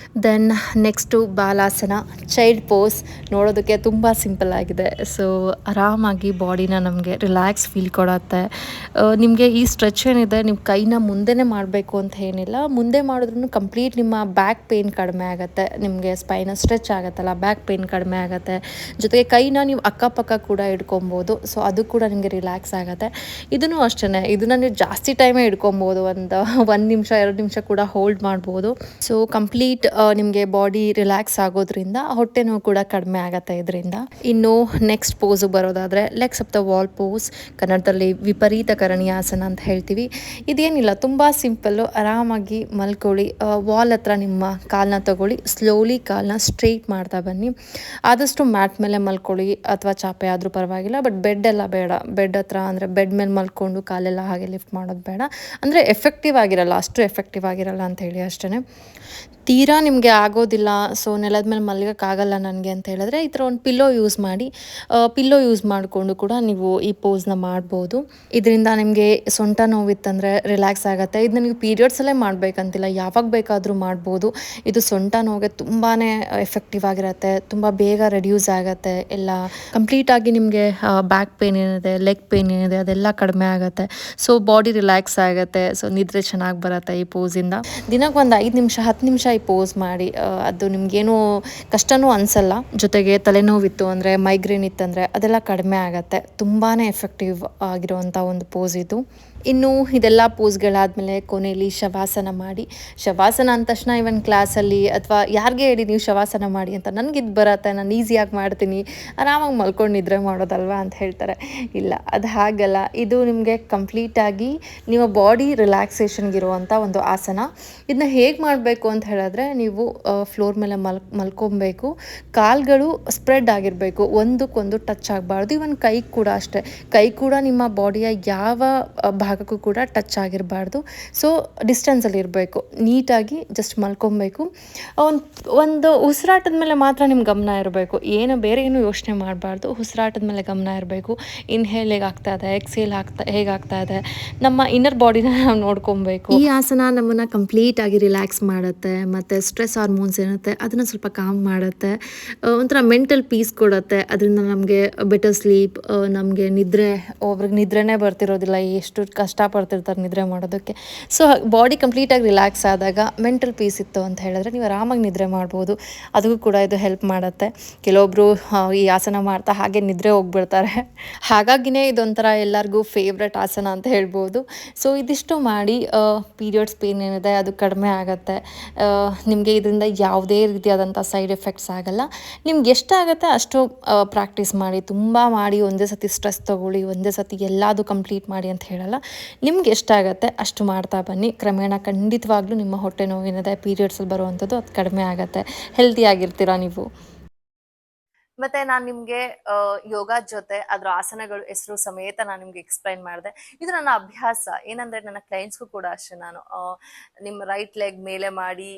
Then next balasana, child pose. ನೋಡೋದಕ್ಕೆ ತುಂಬ ಸಿಂಪಲ್ ಆಗಿದೆ. ಸೊ ಆರಾಮಾಗಿ ಬಾಡಿನ ನಮಗೆ ರಿಲ್ಯಾಕ್ಸ್ ಫೀಲ್ ಕೊಡುತ್ತೆ. ನಿಮಗೆ ಈ ಸ್ಟ್ರೆಚ್ ಏನಿದೆ, ನೀವು ಕೈನ ಮುಂದೆನೇ ಮಾಡಬೇಕು ಅಂತ ಏನಿಲ್ಲ. ಮುಂದೆ ಮಾಡಿದ್ರೂ ಕಂಪ್ಲೀಟ್ ನಿಮ್ಮ ಬ್ಯಾಕ್ ಪೇಯ್ನ್ ಕಡಿಮೆ ಆಗುತ್ತೆ. ನಿಮಗೆ ಸ್ಪೈನ ಸ್ಟ್ರೆಚ್ ಆಗುತ್ತಲ್ಲ, ಬ್ಯಾಕ್ ಪೇಯ್ನ್ ಕಡಿಮೆ ಆಗುತ್ತೆ. ಜೊತೆಗೆ ಕೈನ ನೀವು ಅಕ್ಕಪಕ್ಕ ಕೂಡ ಇಟ್ಕೊಬೋದು. ಸೊ ಅದು ಕೂಡ ನಿಮಗೆ ರಿಲ್ಯಾಕ್ಸ್ ಆಗುತ್ತೆ. ಇದೂ ಅಷ್ಟೇ, ಇದನ್ನು ನೀವು ಜಾಸ್ತಿ ಟೈಮೇ ಇಟ್ಕೊಬೋದು. ಒಂದು ನಿಮಿಷ 2 ನಿಮಿಷ ಕೂಡ ಹೋಲ್ಡ್ ಮಾಡ್ಬೋದು. ಸೊ ಕಂಪ್ಲೀಟ್ ನಿಮಗೆ ಬಾಡಿ ರಿಲ್ಯಾಕ್ಸ್ ಆಗೋದ್ರಿಂದ ಹೊಟ್ಟೆ ನೋವು ಕೂಡ ಕಡಿಮೆ ಆಗುತ್ತೆ ಇದರಿಂದ. ಇನ್ನು ನೆಕ್ಸ್ಟ್ ಪೋಸು ಬರೋದಾದರೆ legs up the wall pose, ಕನ್ನಡದಲ್ಲಿ ವಿಪರೀತ ಕರಣಿಯಾಸನ ಅಂತ ಹೇಳ್ತೀವಿ. ಇದೇನಿಲ್ಲ, ತುಂಬ ಸಿಂಪಲ್ಲು. ಆರಾಮಾಗಿ ಮಲ್ಕೊಳ್ಳಿ. ವಾಲ್ ಹತ್ರ ನಿಮ್ಮ ಕಾಲನ್ನ ತಗೊಳ್ಳಿ, ಸ್ಲೋಲಿ ಕಾಲನ್ನ ಸ್ಟ್ರೈಟ್ ಮಾಡ್ತಾ ಬನ್ನಿ. ಆದಷ್ಟು ಮ್ಯಾಟ್ ಮೇಲೆ ಮಲ್ಕೊಳ್ಳಿ ಅಥವಾ ಚಾಪೆ ಆದರೂ ಪರವಾಗಿಲ್ಲ, ಬಟ್ ಬೆಡ್ ಎಲ್ಲ ಬೇಡ. ಬೆಡ್ ಹತ್ರ ಅಂದರೆ ಬೆಡ್ ಮೇಲೆ ಮಲ್ಕೊಂಡು ಕಾಲೆಲ್ಲ ಹಾಗೆ ಲಿಫ್ಟ್ ಮಾಡೋದು ಬೇಡ. ಅಂದರೆ ಎಫೆಕ್ಟಿವ್ ಆಗಿರಲ್ಲ, ಅಷ್ಟು ಎಫೆಕ್ಟಿವ್ ಆಗಿರಲ್ಲ ಅಂತ ಹೇಳಿ ಅಷ್ಟೇ. ತೀರಾ ನಿಮಗೆ ಆಗೋದಿಲ್ಲ, ಸೊ ನೆಲದ ಮೇಲೆ ಮಲ್ಗೋಕ್ಕಾಗಲ್ಲ ನನಗೆ ಅಂತ ಹೇಳಿದ್ರೆ ಈ ಥರ ಒಂದು ಪಿಲ್ಲೋ ಯೂಸ್ ಮಾಡಿ. ಪಿಲ್ಲೋ ಯೂಸ್ ಮಾಡಿಕೊಂಡು ಕೂಡ ನೀವು ಈ ಪೋಸ್ನ ಮಾಡ್ಬೋದು. ಇದರಿಂದ ನಿಮಗೆ ಸೊಂಟ ನೋವಿತ್ತಂದರೆ ರಿಲ್ಯಾಕ್ಸ್ ಆಗುತ್ತೆ. ಇದನ್ನ ನೀವು ಪೀರಿಯಡ್ಸಲ್ಲೇ ಮಾಡಬೇಕಂತಿಲ್ಲ, ಯಾವಾಗ ಬೇಕಾದರೂ ಮಾಡ್ಬೋದು. ಇದು ಸೊಂಟ ನೋವಿಗೆ ತುಂಬಾ ಎಫೆಕ್ಟಿವ್ ಆಗಿರುತ್ತೆ, ತುಂಬ ಬೇಗ ರೆಡ್ಯೂಸ್ ಆಗುತ್ತೆ. ಎಲ್ಲ ಕಂಪ್ಲೀಟಾಗಿ ನಿಮಗೆ ಬ್ಯಾಕ್ ಪೇನ್ ಏನಿದೆ, ಲೆಗ್ ಪೇನ್ ಏನಿದೆ ಅದೆಲ್ಲ ಕಡಿಮೆ ಆಗುತ್ತೆ. ಸೊ ಬಾಡಿ ರಿಲ್ಯಾಕ್ಸ್ ಆಗುತ್ತೆ. ಸೊ ನಿದ್ರೆ ಚೆನ್ನಾಗಿ ಬರುತ್ತೆ ಈ ಪೋಸಿಂದ. ದಿನಕ್ಕೆ ಒಂದು 5 ನಿಮಿಷ 10 ನಿಮಿಷ ಈ ಪೋಸ್ ಮಾಡಿ. ಅದು ನಿಮಗೇನು ಕಷ್ಟನೂ ಅನಿಸಲ್ಲ. ಜೊತೆಗೆ ತಲೆನೋವಿತ್ತು ಅಂದರೆ, ಮೈಗ್ರೇನ್ ಇತ್ತಂದರೆ ಅದೆಲ್ಲ ಕಡಿಮೆ ಆಗುತ್ತೆ. ತುಂಬಾ ಎಫೆಕ್ಟಿವ್ ಆಗಿರುವಂಥ ಒಂದು ಪೋಸ್ ಇದು. ಇನ್ನು ಇದೆಲ್ಲ ಪೋಸ್ಗಳಾದಮೇಲೆ ಕೊನೆಯಲ್ಲಿ ಶವಾಸನ ಮಾಡಿ. ಶವಾಸನ ಅಂದ ತಕ್ಷಣ ಇವನ್ ಕ್ಲಾಸಲ್ಲಿ ಅಥವಾ ಯಾರಿಗೆ ಹೇಳಿ ನೀವು ಶವಾಸನ ಮಾಡಿ ಅಂತ, ನನಗಿದು ಬರುತ್ತೆ, ನಾನು ಈಸಿಯಾಗಿ ಮಾಡ್ತೀನಿ, ಆರಾಮಾಗಿ ಮಲ್ಕೊಂಡು ನಿದ್ರೆ ಮಾಡೋದಲ್ವಾ ಅಂತ ಹೇಳ್ತಾರೆ. ಇಲ್ಲ, ಅದು ಹಾಗಲ್ಲ. ಇದು ನಿಮಗೆ ಕಂಪ್ಲೀಟಾಗಿ ನಿಮ್ಮ ಬಾಡಿ ರಿಲ್ಯಾಕ್ಸೇಷನ್ಗಿರುವಂಥ ಒಂದು ಆಸನ. ಇದನ್ನ ಹೇಗೆ ಮಾಡಬೇಕು ಅಂತ ಹೇಳಿದ್ರೆ, ನೀವು ಫ್ಲೋರ್ ಮೇಲೆ ಮಲ್ಕೊಬೇಕು. ಕಾಲುಗಳು ಸ್ಪ್ರೆಡ್ ಆಗಿರಬೇಕು, ಒಂದಕ್ಕೊಂದು ಟಚ್ ಆಗಬಾರ್ದು. ಇವನ್ ಕೈ ಕೂಡ ಅಷ್ಟೇ, ಕೈ ಕೂಡ ನಿಮ್ಮ ಬಾಡಿಯ ಯಾವ ಭಾಗಕ್ಕೂ ಕೂಡ ಟಚ್ ಆಗಿರಬಾರ್ದು. ಸೊ ಡಿಸ್ಟೆನ್ಸಲ್ಲಿ ಇರಬೇಕು. ನೀಟಾಗಿ ಜಸ್ಟ್ ಮಲ್ಕೊಬೇಕು. ಒಂದು ಉಸಿರಾಟದ ಮೇಲೆ ಮಾತ್ರ ನಿಮ್ಮ ಗಮನ ಇರಬೇಕು, ಬೇರೆ ಏನು ಯೋಚನೆ ಮಾಡಬಾರ್ದು. ಉಸಿರಾಟದ ಮೇಲೆ ಗಮನ ಇರಬೇಕು. ಇನ್ಹೇಲ್ ಹೇಗಾಗ್ತಾ ಇದೆ, ಎಕ್ಸೇಲ್ ಹೇಗಾಗ್ತಾ ಇದೆ, ನಮ್ಮ ಇನ್ನರ್ ಬಾಡಿನ ನಾವು ನೋಡ್ಕೊಬೇಕು. ಈ ಆಸನ ನಮ್ಮನ್ನು ಕಂಪ್ಲೀಟಾಗಿ ರಿಲ್ಯಾಕ್ಸ್ ಮಾಡುತ್ತೆ. ಮತ್ತು ಸ್ಟ್ರೆಸ್ ಹಾರ್ಮೋನ್ಸ್ ಏನಿರುತ್ತೆ ಅದನ್ನು ಸ್ವಲ್ಪ ಕಾಮ್ ಮಾಡುತ್ತೆ. ಒಂಥರ ಮೆಂಟಲ್ ಪೀಸ್ ಕೊಡುತ್ತೆ. ಅದರಿಂದ ನಮಗೆ ಬೆಟರ್ ಸ್ಲೀಪ್, ನಮಗೆ ನಿದ್ರೆ, ಒಬ್ರಿಗೆ ನಿದ್ರೆನೇ ಬರ್ತಿರೋದಿಲ್ಲ, ಎಷ್ಟು ಕಷ್ಟಪಡ್ತಿರ್ತಾರೆ ನಿದ್ರೆ ಮಾಡೋದಕ್ಕೆ. ಸೊ ಬಾಡಿ ಕಂಪ್ಲೀಟಾಗಿ ರಿಲ್ಯಾಕ್ಸ್ ಆದಾಗ ಮೆಂಟಲ್ ಪೀಸ್ ಇತ್ತು ಅಂತ ಹೇಳಿದ್ರೆ ನೀವು ಆರಾಮಾಗಿ ನಿದ್ರೆ ಮಾಡ್ಬೋದು. ಅದಕ್ಕೂ ಕೂಡ ಇದು ಹೆಲ್ಪ್ ಮಾಡುತ್ತೆ. ಕೆಲವೊಬ್ಬರು ಈ ಆಸನ ಮಾಡ್ತಾ ಹಾಗೆ ನಿದ್ರೆ ಹೋಗ್ಬಿಡ್ತಾರೆ. ಹಾಗಾಗಿನೇ ಇದೊಂಥರ ಎಲ್ಲರಿಗೂ ಫೇವ್ರೆಟ್ ಆಸನ ಅಂತ ಹೇಳ್ಬೋದು. ಸೊ ಇದಿಷ್ಟು ಮಾಡಿ ಪೀರಿಯಡ್ಸ್ ಪೇನ್ ಏನಿದೆ ಅದು ಕಡಿಮೆ ಆಗುತ್ತೆ. ನಿಮಗೆ ಇದರಿಂದ ಯಾವುದೇ ರೀತಿಯಾದಂಥ ಸೈಡ್ ಎಫೆಕ್ಟ್ಸ್ ಆಗಲ್ಲ. ನಿಮ್ಗೆ ಎಷ್ಟಾಗುತ್ತೆ ಅಷ್ಟು ಪ್ರಾಕ್ಟೀಸ್ ಮಾಡಿ. ತುಂಬ ಮಾಡಿ ಒಂದೇ ಸತಿ ಸ್ಟ್ರೆಸ್ ತೊಗೊಳ್ಳಿ, ಒಂದೇ ಸತಿ ಎಲ್ಲದು ಕಂಪ್ಲೀಟ್ ಮಾಡಿ ಅಂತ ಹೇಳಲ್ಲ. ನಿಮ್ಗೆ ಎಷ್ಟಾಗುತ್ತೆ ಅಷ್ಟು ಮಾಡ್ತಾ ಬನ್ನಿ. ಕ್ರಮೇಣ ಖಂಡಿತವಾಗ್ಲೂ ನಿಮ್ಮ ಹೊಟ್ಟೆ ನೋವೇನಿದೆ ಪೀರಿಯಡ್ಸಲ್ಲಿ ಬರುವಂಥದ್ದು ಅದು ಕಡಿಮೆ ಆಗುತ್ತೆ. ಹೆಲ್ತಿಯಾಗಿರ್ತೀರ ನೀವು. ಮತ್ತೆ ನಾನು ನಿಮ್ಗೆ ಯೋಗ ಜೊತೆ ಅದ್ರ ಆಸನಗಳು ಹೆಸರು ಸಮೇತ ನಾನು ನಿಮ್ಗೆ ಎಕ್ಸ್ಪ್ಲೈನ್ ಮಾಡಿದೆ. ಇದು ನನ್ನ ಅಭ್ಯಾಸ. ಏನಂದ್ರೆ ನನ್ನ ಕ್ಲೈಂಟ್ಸ್ಗೂ ಕೂಡ ಅಷ್ಟೇ, ನಾನು ನಿಮ್ಮ ರೈಟ್ ಲೆಗ್ ಮೇಲೆ ಮಾಡಿ,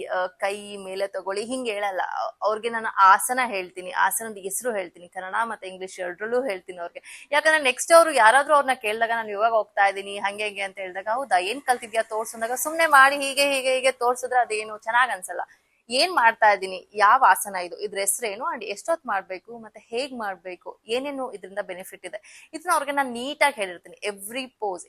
ಕೈ ಮೇಲೆ ತಗೊಳ್ಳಿ ಹಿಂಗೆ ಹೇಳಲ್ಲ. ಅವ್ರಿಗೆ ನಾನು ಆಸನ ಹೇಳ್ತೀನಿ, ಆಸನದ ಹೆಸರು ಹೇಳ್ತೀನಿ, ಕನ್ನಡ ಮತ್ತೆ ಇಂಗ್ಲಿಷ್ ಎರಡರಲ್ಲೂ ಹೇಳ್ತೀನಿ ಅವ್ರಿಗೆ. ಯಾಕಂದ್ರೆ ನೆಕ್ಸ್ಟ್ ಅವರು ಯಾರಾದ್ರೂ ಅವ್ರನ್ನ ಕೇಳಿದಾಗ ನಾನು ಯೋಗ ಹೋಗ್ತಾ ಇದ್ದೀನಿ ಹಂಗೆ ಹಂಗೆ ಅಂತ ಹೇಳಿದಾಗ, ಹೌದಾ ಏನ್ ಕಲ್ತಿದ್ಯಾ ತೋರ್ಸಂದಾಗ ಸುಮ್ನೆ ಮಾಡಿ ಹೀಗೆ ಹೀಗೆ ಹೀಗೆ ತೋರ್ಸಿದ್ರೆ ಅದೇನು ಚೆನ್ನಾಗ್ ಅನ್ಸಲ್ಲ. ಏನ್ ಮಾಡ್ತಾ ಇದ್ದೀನಿ, ಯಾವ ಆಸನ ಇದು, ಇದ್ರ ಹೆಸರೇನು, ಅಂಡ್ ಎಷ್ಟೊತ್ ಮಾಡ್ಬೇಕು, ಮತ್ತೆ ಹೇಗ್ ಮಾಡ್ಬೇಕು, ಏನೇನು ಇದರಿಂದ ಬೆನಿಫಿಟ್ ಇದೆ, ಇದನ್ನ ಅವ್ರಿಗೆ ನಾನು ನೀಟಾಗಿ ಹೇಳಿರ್ತೀನಿ.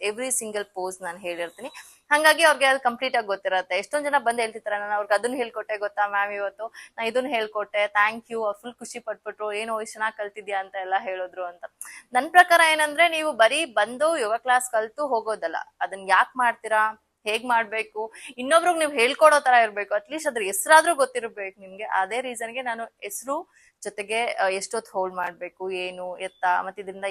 ಎವ್ರಿ ಸಿಂಗಲ್ ಪೋಸ್ ನಾನು ಹೇಳಿರ್ತೀನಿ. ಹಂಗಾಗಿ ಅವ್ರಿಗೆ ಅದು ಕಂಪ್ಲೀಟ್ ಆಗಿ ಗೊತ್ತಿರತ್ತೆ. ಎಷ್ಟೊಂದ್ ಜನ ಬಂದು ಹೇಳ್ತಿರ್ತಾರೆ, ನಾನು ಅವ್ರಿಗೆ ಅದನ್ನ ಹೇಳ್ಕೊಟ್ಟೆ ಗೊತ್ತಾ ಮ್ಯಾಮ್, ಇವತ್ತು ನಾ ಇದನ್ನ ಹೇಳ್ಕೊಟ್ಟೆ, ಥ್ಯಾಂಕ್ ಯು, ಅವ್ರು ಫುಲ್ ಖುಷಿ ಪಟ್ಬಿಟ್ರು, ಏನೋ ಇಷ್ಟು ಚೆನ್ನಾಗಿ ಕಲ್ತಿದ್ಯಾ ಅಂತ ಎಲ್ಲ ಹೇಳಿದ್ರು ಅಂತ. ನನ್ ಪ್ರಕಾರ ಏನಂದ್ರೆ, ನೀವು ಬರೀ ಬಂದು ಯೋಗ ಕ್ಲಾಸ್ ಕಲ್ತು ಹೋಗೋದಲ್ಲ, ಅದನ್ನ ಯಾಕೆ ಮಾಡ್ತೀರಾ, ಹೇಗ್ ಮಾಡ್ಬೇಕು, ಇನ್ನೊಬ್ರಿಗೆ ನೀವು ಹೇಳ್ಕೊಡೋ ತರ ಇರ್ಬೇಕು. ಅಟ್ಲೀಸ್ಟ್ ಅದ್ರ ಹೆಸರಾದ್ರೂ ಗೊತ್ತಿರ್ಬೇಕು ನಿಮ್ಗೆ. ಅದೇ ರೀಸನ್ಗೆ ನಾನು ಹೆಸರು ಜೊತೆಗೆ ಎಷ್ಟೊತ್ತು ಹೋಲ್ಡ್ ಮಾಡ್ಬೇಕು, ಏನು ಎತ್ತ, ಮತ್ತೆ ಇದರಿಂದ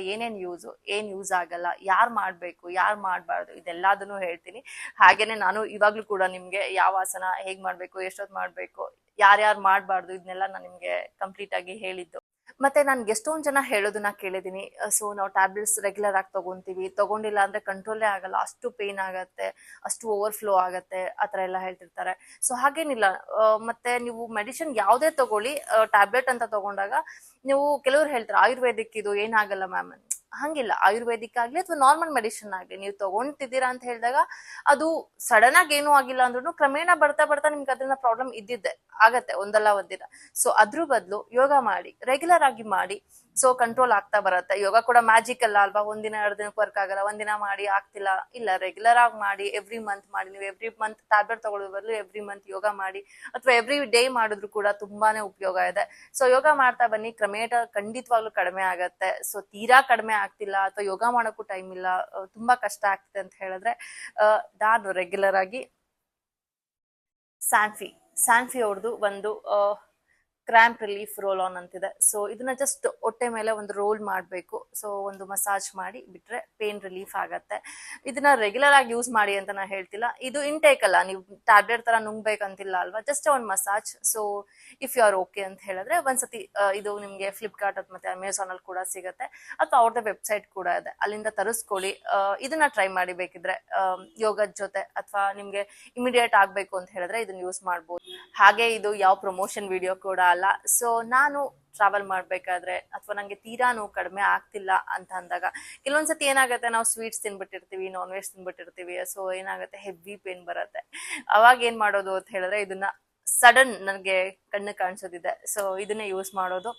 ಏನ್ ಯೂಸ್ ಆಗಲ್ಲ, ಯಾರ್ ಮಾಡ್ಬೇಕು ಯಾರ್ ಮಾಡ್ಬಾರ್ದು, ಇದೆಲ್ಲದನ್ನು ಹೇಳ್ತೀನಿ. ಹಾಗೇನೆ ನಾನು ಇವಾಗ್ಲೂ ಕೂಡ ನಿಮ್ಗೆ ಯಾವ ಆಸನ ಹೇಗ್ ಮಾಡ್ಬೇಕು, ಎಷ್ಟೊತ್ತು ಮಾಡ್ಬೇಕು, ಯಾರ್ಯಾರು ಮಾಡ್ಬಾರ್ದು, ಇದನ್ನೆಲ್ಲ ನಾನು ನಿಮ್ಗೆ ಕಂಪ್ಲೀಟ್ ಆಗಿ ಹೇಳಿದ್ದು. ಮತ್ತೆ ನನ್ಗೆ ಎಷ್ಟೊಂದ್ ಜನ ಹೇಳೋದನ್ನ ಕೇಳಿದೀನಿ. ಸೊ ನಾವು ಟ್ಯಾಬ್ಲೆಟ್ಸ್ ರೆಗ್ಯುಲರ್ ಆಗಿ ತಗೊಂಡಿಲ್ಲ ಅಂದ್ರೆ ಕಂಟ್ರೋಲೇ ಆಗಲ್ಲ, ಅಷ್ಟು ಪೇನ್ ಆಗತ್ತೆ, ಅಷ್ಟು ಓವರ್ಫ್ಲೋ ಆಗತ್ತೆ, ಆತರ ಎಲ್ಲ ಹೇಳ್ತಿರ್ತಾರೆ. ಸೊ ಹಾಗೇನಿಲ್ಲ. ಮತ್ತೆ ನೀವು ಮೆಡಿಸಿನ್ ಯಾವ್ದೇ ತಗೊಳ್ಳಿ, ಟ್ಯಾಬ್ಲೆಟ್ ಅಂತ ತಗೊಂಡಾಗ ನೀವು ಕೆಲವ್ರು ಹೇಳ್ತಾರೆ ಆಯುರ್ವೇದಿಕ್ ಇದು ಏನಾಗಲ್ಲ ಮ್ಯಾಮ್. ಹಂಗಿಲ್ಲ. ಆಯುರ್ವೇದಿಕ್ ಆಗ್ಲಿ ಅಥವಾ ನಾರ್ಮಲ್ ಮೆಡಿಸಿನ್ ಆಗ್ಲಿ ನೀವು ತಗೊಂತಿದ್ದೀರಾ ಅಂತ ಹೇಳಿದಾಗ ಅದು ಸಡನ್ ಆಗಿ ಏನೂ ಆಗಿಲ್ಲ ಅಂದ್ರೂ ಕ್ರಮೇಣ ಬರ್ತಾ ಬರ್ತಾ ನಿಮ್ಗೆ ಅದನ್ನ ಪ್ರಾಬ್ಲಮ್ ಆಗತ್ತೆ ಒಂದಲ್ಲ ಒಂದಿನ. ಸೊ ಅದ್ರ ಬದಲು ಯೋಗ ಮಾಡಿ, ರೆಗ್ಯುಲರ್ ಆಗಿ ಮಾಡಿ, ಸೊ ಕಂಟ್ರೋಲ್ ಆಗ್ತಾ ಬರುತ್ತೆ. ಯೋಗ ಕೂಡ ಮ್ಯಾಜಿಕ್ ಅಲ್ಲ ಅಲ್ವಾ, ಒಂದಿನ 2 ದಿನಕ್ಕೆ ವರ್ಕ್ ಆಗಲ್ಲ, ಒಂದಿನ ಮಾಡಿ ಆಗ್ತಿಲ್ಲ, ಇಲ್ಲ ರೆಗ್ಯುಲರ್ ಆಗಿ ಮಾಡಿ, ಎವ್ರಿ ಮಂತ್ ಮಾಡಿ. ನೀವು ಎವ್ರಿ ಮಂತ್ ಟ್ಯಾಬ್ಲೆಟ್ ತಗೊಳ್ಳೋ ಬದಲು ಎವ್ರಿ ಮಂತ್ ಯೋಗ ಮಾಡಿ, ಅಥವಾ ಎವ್ರಿ ಡೇ ಮಾಡಿದ್ರು ಕೂಡ ತುಂಬಾನೇ ಉಪಯೋಗ ಇದೆ. ಸೊ ಯೋಗ ಮಾಡ್ತಾ ಬನ್ನಿ, ಕ್ರಮೇಣ ಖಂಡಿತವಾಗ್ಲೂ ಕಡಿಮೆ ಆಗತ್ತೆ. ಸೊ ತೀರಾ ಕಡಿಮೆ ಆಗ್ತಿಲ್ಲ ಅಥವಾ ಯೋಗ ಮಾಡೋಕ್ಕೂ ಟೈಮ್ ಇಲ್ಲ, ತುಂಬಾ ಕಷ್ಟ ಆಗ್ತಿದೆ ಅಂತ ಹೇಳಿದ್ರೆ ನಾನು ರೆಗ್ಯುಲರ್ ಆಗಿ ಸ್ಯಾನ್ಫಿ ಅವ್ರದ್ದು ಒಂದು ಕ್ರ್ಯಾಂಪ್ ರಿಲೀಫ್ ರೋಲ್ ಆನ್ ಅಂತಿದೆ. ಸೊ ಇದನ್ನ ಜಸ್ಟ್ ಹೊಟ್ಟೆ ಮೇಲೆ ಒಂದು ರೋಲ್ ಮಾಡಬೇಕು. ಸೊ ಒಂದು ಮಸಾಜ್ ಮಾಡಿ ಬಿಟ್ರೆ ಪೇನ್ ರಿಲೀಫ್ ಆಗತ್ತೆ. ಇದನ್ನ ರೆಗ್ಯುಲರ್ ಆಗಿ ಯೂಸ್ ಮಾಡಿ ಅಂತ ನಾ ಹೇಳ್ತಿಲ್ಲ, ಇದು ಇಂಟೇಕ್ ಅಲ್ಲ, ನೀವು ಟ್ಯಾಬ್ಲೆಟ್ ತರ ನುಂಗ್ಬೇಕಂತಿಲ್ಲ ಅಲ್ವಾ, ಜಸ್ಟ್ ಒಂದು massage. So if you are okay ಅಂತ ಹೇಳಿದ್ರೆ ಒಂದ್ಸತಿ ಇದು ನಿಮ್ಗೆ ಫ್ಲಿಪ್ಕಾರ್ಟ್ ಮತ್ತೆ ಅಮೆಝಾನ್ ಅಲ್ಲಿ ಕೂಡ ಸಿಗತ್ತೆ, ಅಥವಾ ಅವ್ರದ್ದು ವೆಬ್ಸೈಟ್ ಕೂಡ ಇದೆ, ಅಲ್ಲಿಂದ ತರಿಸ್ಕೊಳ್ಳಿ. ಇದನ್ನ ಟ್ರೈ ಮಾಡಿ ಬೇಕಿದ್ರೆ ಯೋಗದ ಜೊತೆ, ಅಥವಾ ನಿಮ್ಗೆ ಇಮಿಡಿಯೇಟ್ ಆಗ್ಬೇಕು ಅಂತ ಹೇಳಿದ್ರೆ ಇದನ್ನ ಯೂಸ್ ಮಾಡ್ಬೋದು. ಹಾಗೆ ಇದು ಯಾವ ಪ್ರಮೋಷನ್ ವಿಡಿಯೋ ಕೂಡ ಅಲ್ಲ. ಸೊ ನಾನು ಟ್ರಾವೆಲ್ ಮಾಡ್ಬೇಕಾದ್ರೆ ಅಥವಾ ನಂಗೆ ತೀರಾ ನೋವು ಕಡಿಮೆ ಆಗ್ತಿಲ್ಲ ಅಂತ ಅಂದಾಗ, ಕೆಲವೊಂದ್ಸತಿ ಏನಾಗುತ್ತೆ, ನಾವು ಸ್ವೀಟ್ಸ್ ತಿನ್ಬಿಟ್ಟಿರ್ತೀವಿ, ನಾನ್ ವೆಜ್ ತಿನ್ಬಿಟ್ಟಿರ್ತೀವಿ, ಸೊ ಏನಾಗುತ್ತೆ ಹೆವಿ ಪೇನ್ ಬರುತ್ತೆ. ಅವಾಗ ಏನ್ ಮಾಡೋದು ಅಂತ ಹೇಳಿದ್ರೆ, ಇದನ್ನ ಸಡನ್ ನನಗೆ ಕಣ್ಣು ಕಾಣಿಸೋದಿದೆ, ಸೊ ಇದನ್ನೇ ಯೂಸ್ ಮಾಡೋದು.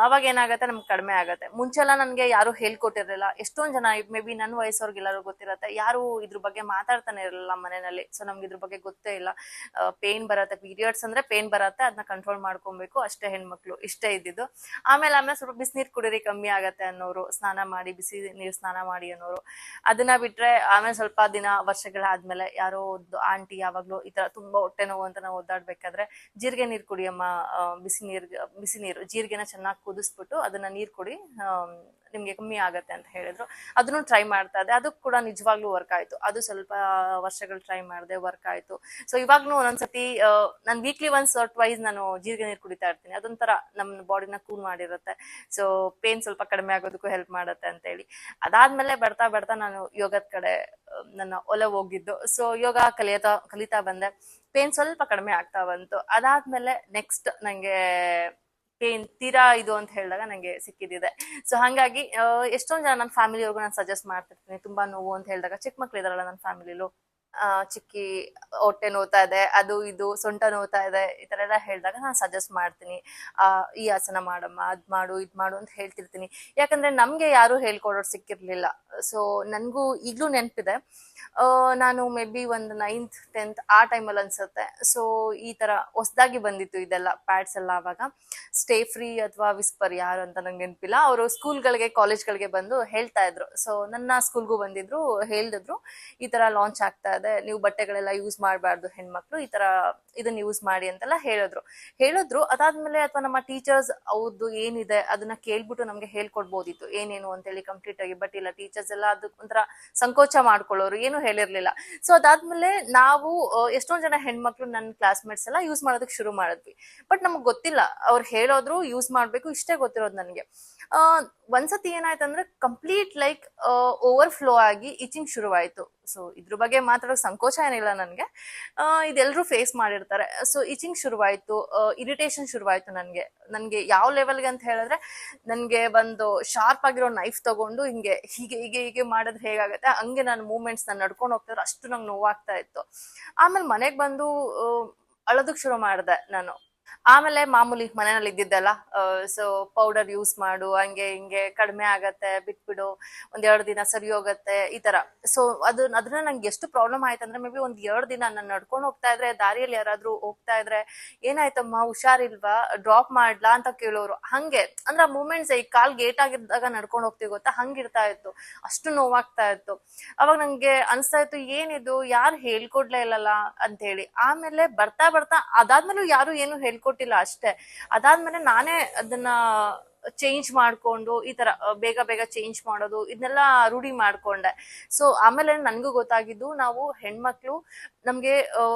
ಅವಾಗ ಏನಾಗುತ್ತೆ, ನಮ್ಗೆ ಕಡಿಮೆ ಆಗುತ್ತೆ. ಮುಂಚೆಲ್ಲ ನನಗೆ ಯಾರು ಹೇಳ್ಕೊಟ್ಟಿರಲಿಲ್ಲ. ಎಷ್ಟೊಂದು ಜನ ಮೇ ಬಿ ನನ್ನ ವಯಸ್ಸವ್ರಿಗೆಲ್ಲರೂ ಗೊತ್ತಿರತ್ತೆ, ಯಾರು ಇದ್ರ ಬಗ್ಗೆ ಮಾತಾಡ್ತಾನೆ ಇರಲಿಲ್ಲ ಮನೆಯಲ್ಲಿ. ಸೊ ನಮ್ಗೆ ಇದ್ರ ಬಗ್ಗೆ ಗೊತ್ತೇ ಇಲ್ಲ. ಪೇನ್ ಬರುತ್ತೆ, ಪೀರಿಯಡ್ಸ್ ಅಂದ್ರೆ ಪೇನ್ ಬರುತ್ತೆ, ಅದನ್ನ ಕಂಟ್ರೋಲ್ ಮಾಡ್ಕೊಬೇಕು ಅಷ್ಟೇ ಹೆಣ್ಮಕ್ಳು, ಇಷ್ಟೇ ಇದ್ದಿದ್ದು. ಆಮೇಲೆ ಸ್ವಲ್ಪ ಬಿಸಿನೀರು ಕುಡೀರಿ ಕಮ್ಮಿ ಆಗತ್ತೆ ಅನ್ನೋರು, ಸ್ನಾನ ಮಾಡಿ, ಬಿಸಿ ನೀರು ಸ್ನಾನ ಮಾಡಿ ಅನ್ನೋರು. ಅದನ್ನ ಬಿಟ್ರೆ ಆಮೇಲೆ ಸ್ವಲ್ಪ ದಿನ ವರ್ಷಗಳಾದ್ಮೇಲೆ ಯಾರೋ ಒಂದು ಆಂಟಿ ಯಾವಾಗ್ಲೂ ಈ ತರ ತುಂಬಾ ಹೊಟ್ಟೆ ನೋವು ಅಂತ ನಾವು ಓದಾಡ್ಬೇಕಾದ್ರೆ, ಜೀರಿಗೆ ನೀರು ಕುಡಿಯಮ್ಮ, ಬಿಸಿ ನೀರು ಜೀರಿಗೆನ ಚೆನ್ನಾಗಿ ಕುದಿಸ್ಬಿಟ್ಟು ಅದನ್ನ ನೀರು ಕುಡಿ, ನಿಮ್ಗೆ ಕಮ್ಮಿ ಆಗತ್ತೆ ಅಂತ ಹೇಳಿದ್ರು. ಅದನ್ನು ಟ್ರೈ ಮಾಡ್ತಾ ಇದ್ದೆ, ಅದು ಕೂಡ ನಿಜವಾಗ್ಲೂ ವರ್ಕ್ ಆಯ್ತು. ಅದು ಸ್ವಲ್ಪ ವರ್ಷಗಳು ಟ್ರೈ ಮಾಡಿದೆ, ವರ್ಕ್ ಆಯ್ತು. ಸೊ ಇವಾಗ್ಲೂ ಒಂದೊಂದ್ಸತಿ ನಾನು ವೀಕ್ಲಿ ಒನ್ಸ್ ಟ್ವೈಸ್ ನಾನು ಜೀರಿಗೆ ನೀರು ಕುಡಿತಾ ಇರ್ತೀನಿ. ಅದೊಂಥರ ನಮ್ಮ ಬಾಡಿನ ಕೂಲ್ ಮಾಡಿರುತ್ತೆ. ಸೊ ಪೇನ್ ಸ್ವಲ್ಪ ಕಡಿಮೆ ಆಗೋದಕ್ಕೂ ಹೆಲ್ಪ್ ಮಾಡುತ್ತೆ ಅಂತ ಹೇಳಿ, ಅದಾದ್ಮೇಲೆ ಬರ್ತಾ ಬರ್ತಾ ನಾನು ಯೋಗದ ಕಡೆ ನನ್ನ ಒಲವು ಹೋಗಿದ್ದು. ಸೊ ಯೋಗ ಕಲಿತಾ ಬಂದೆ, ಪೇನ್ ಸ್ವಲ್ಪ ಕಡಿಮೆ ಆಗ್ತಾ ಬಂತು. ಅದಾದ್ಮೇಲೆ ನೆಕ್ಸ್ಟ್ ನಂಗೆ ಪೇನ್ ತೀರಾ ಇದು ಅಂತ ಹೇಳಿದಾಗ ನಂಗೆ ಸಿಕ್ಕಿದಿದೆ. ಸೊ ಹಂಗಾಗಿ ಎಷ್ಟೊಂದ್ ಜನ ನನ್ನ ಫ್ಯಾಮಿಲಿಯವ್ರಿಗೂ ನಾನು ಸಜೆಸ್ಟ್ ಮಾಡ್ತಿರ್ತೀನಿ, ತುಂಬಾ ನೋವು ಅಂತ ಹೇಳಿದಾಗ, ಚಿಕ್ಕ ಮಕ್ಳು ಇದಾರಲ್ಲ ನನ್ನ ಫ್ಯಾಮಿಲಿಲು, ಚಿಕ್ಕಿ ಹೊಟ್ಟೆ ನೋವ್ತಾ ಇದೆ, ಅದು ಇದು ಸೊಂಟ ನೋವ್ತಾ ಇದೆ, ಈ ತರ ಎಲ್ಲ ಹೇಳಿದಾಗ ನಾನು ಸಜೆಸ್ಟ್ ಮಾಡ್ತೀನಿ, ಈ ಆಸನ ಮಾಡಮ್ಮ, ಅದ್ ಮಾಡು, ಇದ್ ಮಾಡು ಅಂತ ಹೇಳ್ತಿರ್ತೀನಿ. ಯಾಕಂದ್ರೆ ನಮ್ಗೆ ಯಾರು ಹೇಳ್ಕೊಡೋರು ಸಿಕ್ಕಿರ್ಲಿಲ್ಲ. ಸೊ ನನ್ಗೂ ಈಗ್ಲೂ ನೆನ್ಪಿದೆ, ನಾನು ಮೇ ಬಿ ಒಂದು 9th 10th ಆ ಟೈಮಲ್ಲಿ ಅನ್ಸುತ್ತೆ. ಸೊ ಈ ತರ ಹೊಸದಾಗಿ ಬಂದಿತ್ತು ಇದೆಲ್ಲ ಪ್ಯಾಡ್ಸ್ ಎಲ್ಲ. ಅವಾಗ ಸ್ಟೇ ಫ್ರೀ ಅಥವಾ ವಿಸ್ಪರ್ ಯಾರು ಅಂತ ನಂಗೆ ನೆನಪಿಲ್ಲ, ಅವರು ಸ್ಕೂಲ್ಗಳಿಗೆ ಕಾಲೇಜ್ಗಳಿಗೆ ಬಂದು ಹೇಳ್ತಾ ಇದ್ರು. ಸೊ ನನ್ನ ಸ್ಕೂಲ್ಗೂ ಬಂದಿದ್ರು, ಹೇಳಿದ್ರು ಈ ತರ ಲಾಂಚ್ ಆಗ್ತಾ ಇದೆ, ನೀವು ಬಟ್ಟೆಗಳೆಲ್ಲ ಯೂಸ್ ಮಾಡಬಾರ್ದು ಹೆಣ್ಮಕ್ಳು, ಈ ತರ ಇದನ್ನ ಯೂಸ್ ಮಾಡಿ ಅಂತೆಲ್ಲ ಹೇಳಿದ್ರು. ಅದಾದ್ಮೇಲೆ ಅಥವಾ ನಮ್ಮ ಟೀಚರ್ಸ್ ಅವ್ರದ್ದು ಏನಿದೆ ಅದನ್ನ ಕೇಳ್ಬಿಟ್ಟು ನಮ್ಗೆ ಹೇಳ್ಕೊಡ್ಬೋದಿತ್ತು ಏನೇನು ಅಂತೇಳಿ ಕಂಪ್ಲೀಟ್ ಆಗಿ. ಬಟ್ ಇಲ್ಲ, ಟೀಚರ್ಸ್ ಎಲ್ಲ ಅದಕ್ಕೆ ಒಂಥರ ಸಂಕೋಚ ಮಾಡ್ಕೊಳ್ಳೋರು, ಏನು ಹೇಳಿರ್ಲಿಲ್ಲ. ಸೊ ಅದಾದ್ಮೇಲೆ ನಾವು ಎಷ್ಟೊಂದ್ ಜನ ಹೆಣ್ಮಕ್ಳು ನನ್ನ ಕ್ಲಾಸ್ಮೇಟ್ಸ್ ಎಲ್ಲ ಯೂಸ್ ಮಾಡೋದಕ್ಕೆ ಶುರು ಮಾಡಿದ್ವಿ. ಬಟ್ ನಮಗ್ ಗೊತ್ತಿಲ್ಲ, ಅವ್ರು ಹೇಳೋದ್ರು ಯೂಸ್ ಮಾಡ್ಬೇಕು, ಇಷ್ಟೇ ಗೊತ್ತಿರೋದು ನನಗೆ. ಒಂದ್ಸತಿ ಏನಾಯ್ತಂದ್ರೆ ಕಂಪ್ಲೀಟ್ ಲೈಕ್ ಓವರ್ಫ್ಲೋ ಆಗಿ ಇಚಿಂಗ್ ಶುರುವಾಯ್ತು. ಸೊ ಇದ್ರ ಬಗ್ಗೆ ಮಾತಾಡೋಕ್ ಸಂಕೋಚ ಏನಿಲ್ಲ ನನ್ಗೆ, ಇದೆಲ್ಲರೂ ಫೇಸ್ ಮಾಡಿರ್ತಾರೆ. ಸೊ ಇಚಿಂಗ್ ಶುರುವಾಯ್ತು, ಇರಿಟೇಷನ್ ಶುರುವಾಯ್ತು ನನ್ಗೆ ಯಾವ ಲೆವೆಲ್ಗೆ ಅಂತ ಹೇಳಿದ್ರೆ, ನನ್ಗೆ ಒಂದು ಶಾರ್ಪ್ ಆಗಿರೋ ನೈಫ್ ತಗೊಂಡು ಹಿಂಗೆ ಹೀಗೆ ಹೀಗೆ ಹೀಗೆ ಮಾಡಿದ್ರೆ ಹೇಗಾಗತ್ತೆ ಹಂಗೆ ನಾನು ಮೂವ್ಮೆಂಟ್ಸ್ ನಾನು ನಡ್ಕೊಂಡು ಹೋಗ್ತಿದ್ರೆ ಅಷ್ಟು ನಂಗೆ ನೋವಾಗ್ತಾ ಇತ್ತು. ಆಮೇಲೆ ಮನೆಗ್ ಬಂದು ಅಳೋದಕ್ ಶುರು ಮಾಡಿದೆ ನಾನು. ಆಮೇಲೆ ಮಾಮೂಲಿ ಮನೆಯಲ್ಲಿ ಇದ್ದಿದ್ದೆಲ್ಲ, ಸೊ ಪೌಡರ್ ಯೂಸ್ ಮಾಡು, ಹಂಗೆ ಹಿಂಗೆ ಕಡಿಮೆ ಆಗತ್ತೆ, ಬಿಟ್ಬಿಡು, 1-2 ದಿನ ಸರಿ ಹೋಗತ್ತೆ, ಈ ತರ. ಸೊ ಅದನ್ನ ನಂಗೆ ಎಷ್ಟು ಪ್ರಾಬ್ಲಮ್ ಆಯ್ತಂದ್ರೆ, ಮೇ ಬಿ 1-2 ದಿನ ನಾನು ನಡ್ಕೊಂಡು ಹೋಗ್ತಾ ಇದ್ರೆ, ದಾರಿಯಲ್ಲಿ ಯಾರಾದ್ರೂ ಹೋಗ್ತಾ ಇದ್ರೆ, ಏನಾಯ್ತಮ್ಮ ಹುಷಾರಿಲ್ವಾ, ಡ್ರಾಪ್ ಮಾಡ್ಲಾ ಅಂತ ಕೇಳೋರು. ಹಂಗೆ ಅಂದ್ರೆ ಮೂಮೆಂಟ್ಸ್ ಈ ಕಾಲ್ ಗೇಟ್ ಆಗಿದ್ದಾಗ ನಡ್ಕೊಂಡು ಹೋಗ್ತೀವಿ ಗೊತ್ತಾ, ಹಂಗಿರ್ತಾ ಇತ್ತು, ಅಷ್ಟು ನೋವಾಗ್ತಾ ಇತ್ತು. ಅವಾಗ ನಂಗೆ ಅನ್ಸ್ತಾ ಇತ್ತು, ಏನಿದು ಯಾರು ಹೇಳ್ಕೊಡ್ಲೇ ಇಲ್ಲಲ್ಲ ಅಂತ ಹೇಳಿ. ಆಮೇಲೆ ಬರ್ತಾ ಅದಾದ್ಮೇಲೆ ಯಾರು ಏನು ಹೇಳ್ಕೊಟ್ಟಿಲ್ಲ ಅಷ್ಟೇ. ಅದಾದ್ಮೇಲೆ ನಾನೇ ಅದನ್ನ ಚೇಂಜ್ ಮಾಡ್ಕೊಂಡು ಈ ತರ ಬೇಗ ಚೇಂಜ್ ಮಾಡೋದು, ಇದನ್ನೆಲ್ಲ ರೂಢಿ ಮಾಡ್ಕೊಂಡೆ. ಸೊ ಆಮೇಲೆ ನನ್ಗೂ ಗೊತ್ತಾಗಿದ್ದು, ನಾವು ಹೆಣ್ಮಕ್ಳು ನಮ್ಗೆ